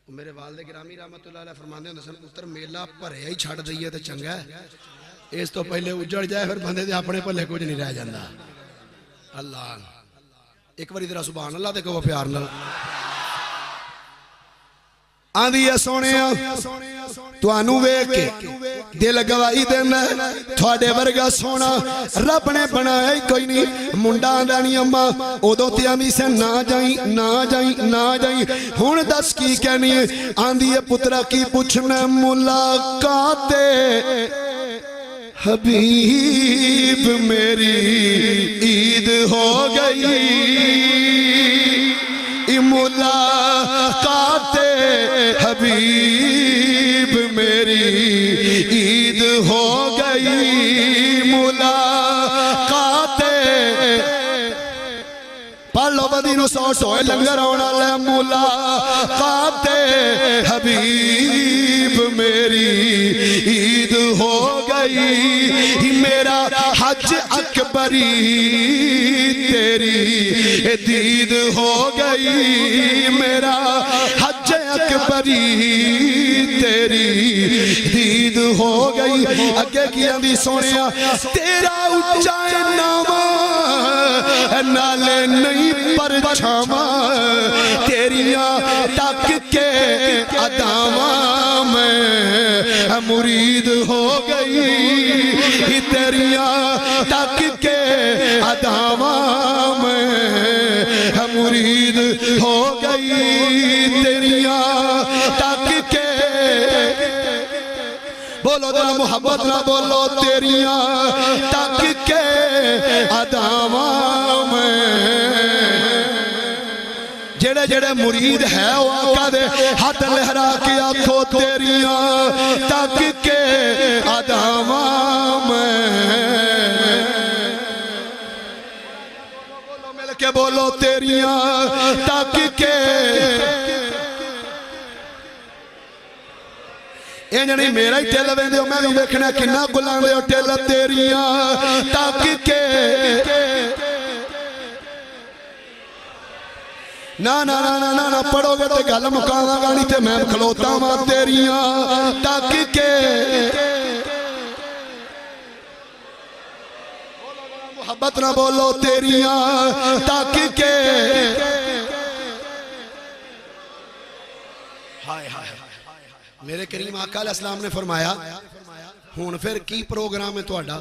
मेरे वालदे गिरामी रहमतुल्लाह अलैह फरमाते होंदे सन पुत्र मेला भरिया ही छड़ दईए तो चंगा है, इस तो पहले उजड़ जाए फिर बंदे दे अपने भले कुछ नहीं रह जाता। अल्लाह एक बारी तेरा सुभान अल्लाह ते कहो प्यार नाल। आंदी है सोने तुहानू वेख के दिल गवाही देना थोड़े वर्गा सोना रब ने बनाया ही कोई नहीं मुंडा आंदा नहीं अम्मा उदों ते आंदी से ना जाई ना जाई ना जाई हुण दस की कहनी है आंदी है पुत्रा की पुछना मुलाकात हबीब मेरी ईद हो गई मुलाकात हबीब मेरी ईद हो गई मुलाकात पढ़ लो बदी नु सौ सोए लंगर आने वाला मुलाकात हबीब मेरी ईद हो गई मेरा हज अकबरी तेरी दीद हो गई मेरा हज अकबरी तेरी दीद हो गई अगे की आंदी सोनिया तेरा उच्चा नामा नाले नहीं परछावा तेरिया तक के अदावा में मुरीद हो गई तेरिया तक के अदावा में मुरीद हो गई तेरिया तक के बोलो तो मोहब्बत ना बोलो तेरिया तक के अदावा में जेड़े जेड़े मुरीद है वो आका दे हाथ लहरा के आखो तेरिया तक के अदावा में मिल के बोलो तेरिया तक के नहीं मेरा ही टिल वेंदे मैं भी देखना किन्ना गुलांदे हो टिल तेरिया तक के ना ना ना ना ना ना पढ़ोगे तो गल मुकावांगा नहीं ते मैं खलोता वां तेरिया तक के मोहब्बत ना बोलो तेरिया तक के हाय हाय मेरे करीम आका अलैहिस्सलाम ने फरमाया हुण फिर की प्रोग्राम है तुहाडा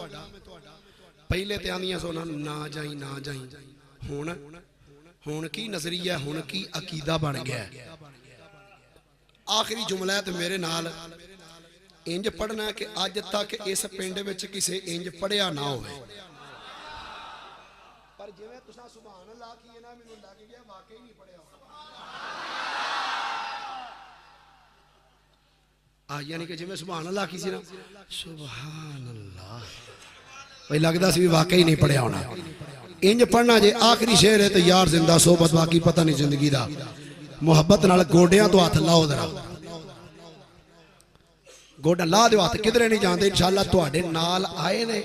पहले ते आंदियां सो ना जाई ना जाई हुण हुण की नजरिया हुण की अकीदा बन गया आखिरी जुमला तो मेरे नाल इंज पढ़ना कि अज तक इस पिंड विच किसे इंज पढ़िया ना होवे पर जिवें तुसां सुभान अल्लाह कीए ना मैनूं लग गया वाकई नहीं पढ़िया यानी कि जिवें सुभान अल्लाह की सी ना सुभान अल्लाह भाई लगदा सी वाकई नहीं पढ़िया होना इंज पढ़ना जे आखिरी शेर है तो यार जिंदा सोबत बाकी पता नहीं जिंदगी दा मोहब्बत नाल गोडियां तो हाथ लाओ जरा गोडा ला दो हाथ किधरे नहीं जाते इंशाअल्लाह तुहाडे नाल आए ने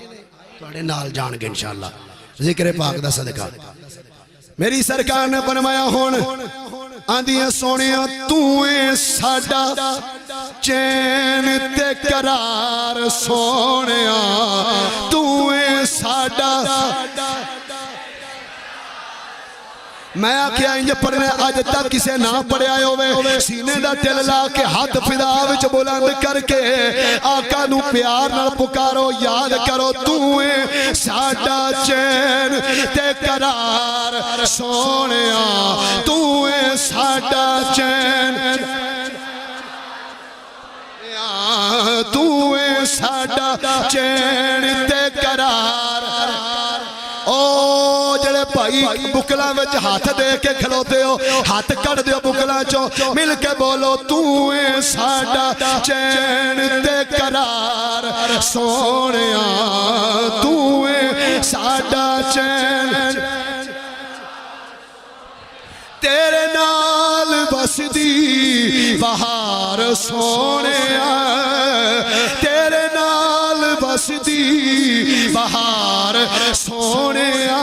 तुहाडे नाल जाणगे इंशाअल्लाह जिक्र पाक दा सदका मेरी सरकार ने फरमाया हुण आंदियां सोनिया तू ए साडा चैन ते करार सोनिया तू ए साडा मैं आख्या इंज पढ़ने अज तक किसे ना पढ़िया होवे सीने दा टिल ला के हाथ फिदा विच बुलंद करके आका नू प्यार नाल पुकारो याद करो तू ए साडा चैन ते करार सोनिया तू ए साडा चैन तू ए साडा चैन ते करार ओ जड़े भाई बुकला विच हाथ दे के खलोते हो हाथ कट दियो बुकला चो मिल के बोलो तू ए साडा चैन ते करार सोनिया तू ए साडा चैन तेरे नाल बसदी बहार सोनिया तेरे नाल बसदी बहार सोनिया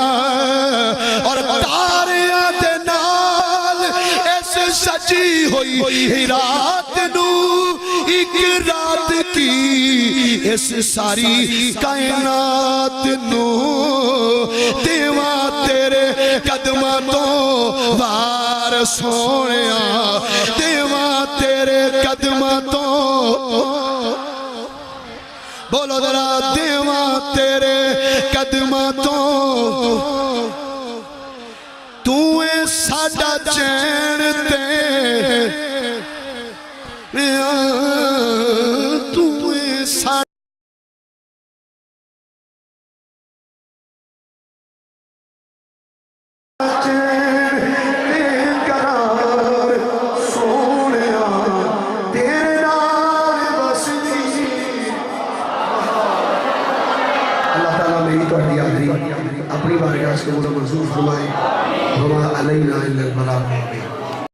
और तारियां दे नाल इस सजी हुई रात नू एक रात की इस सारी कायनात नू देवा तेरे कदमां तो वार सोनिया देवा तेरे बोलो जरा देवा तेरे कदमां तो तू है साडा चैन ते तू है साडा अपनी बारगाह से मंजूर फरमाए। वमा अलैना इल्लल बलाग।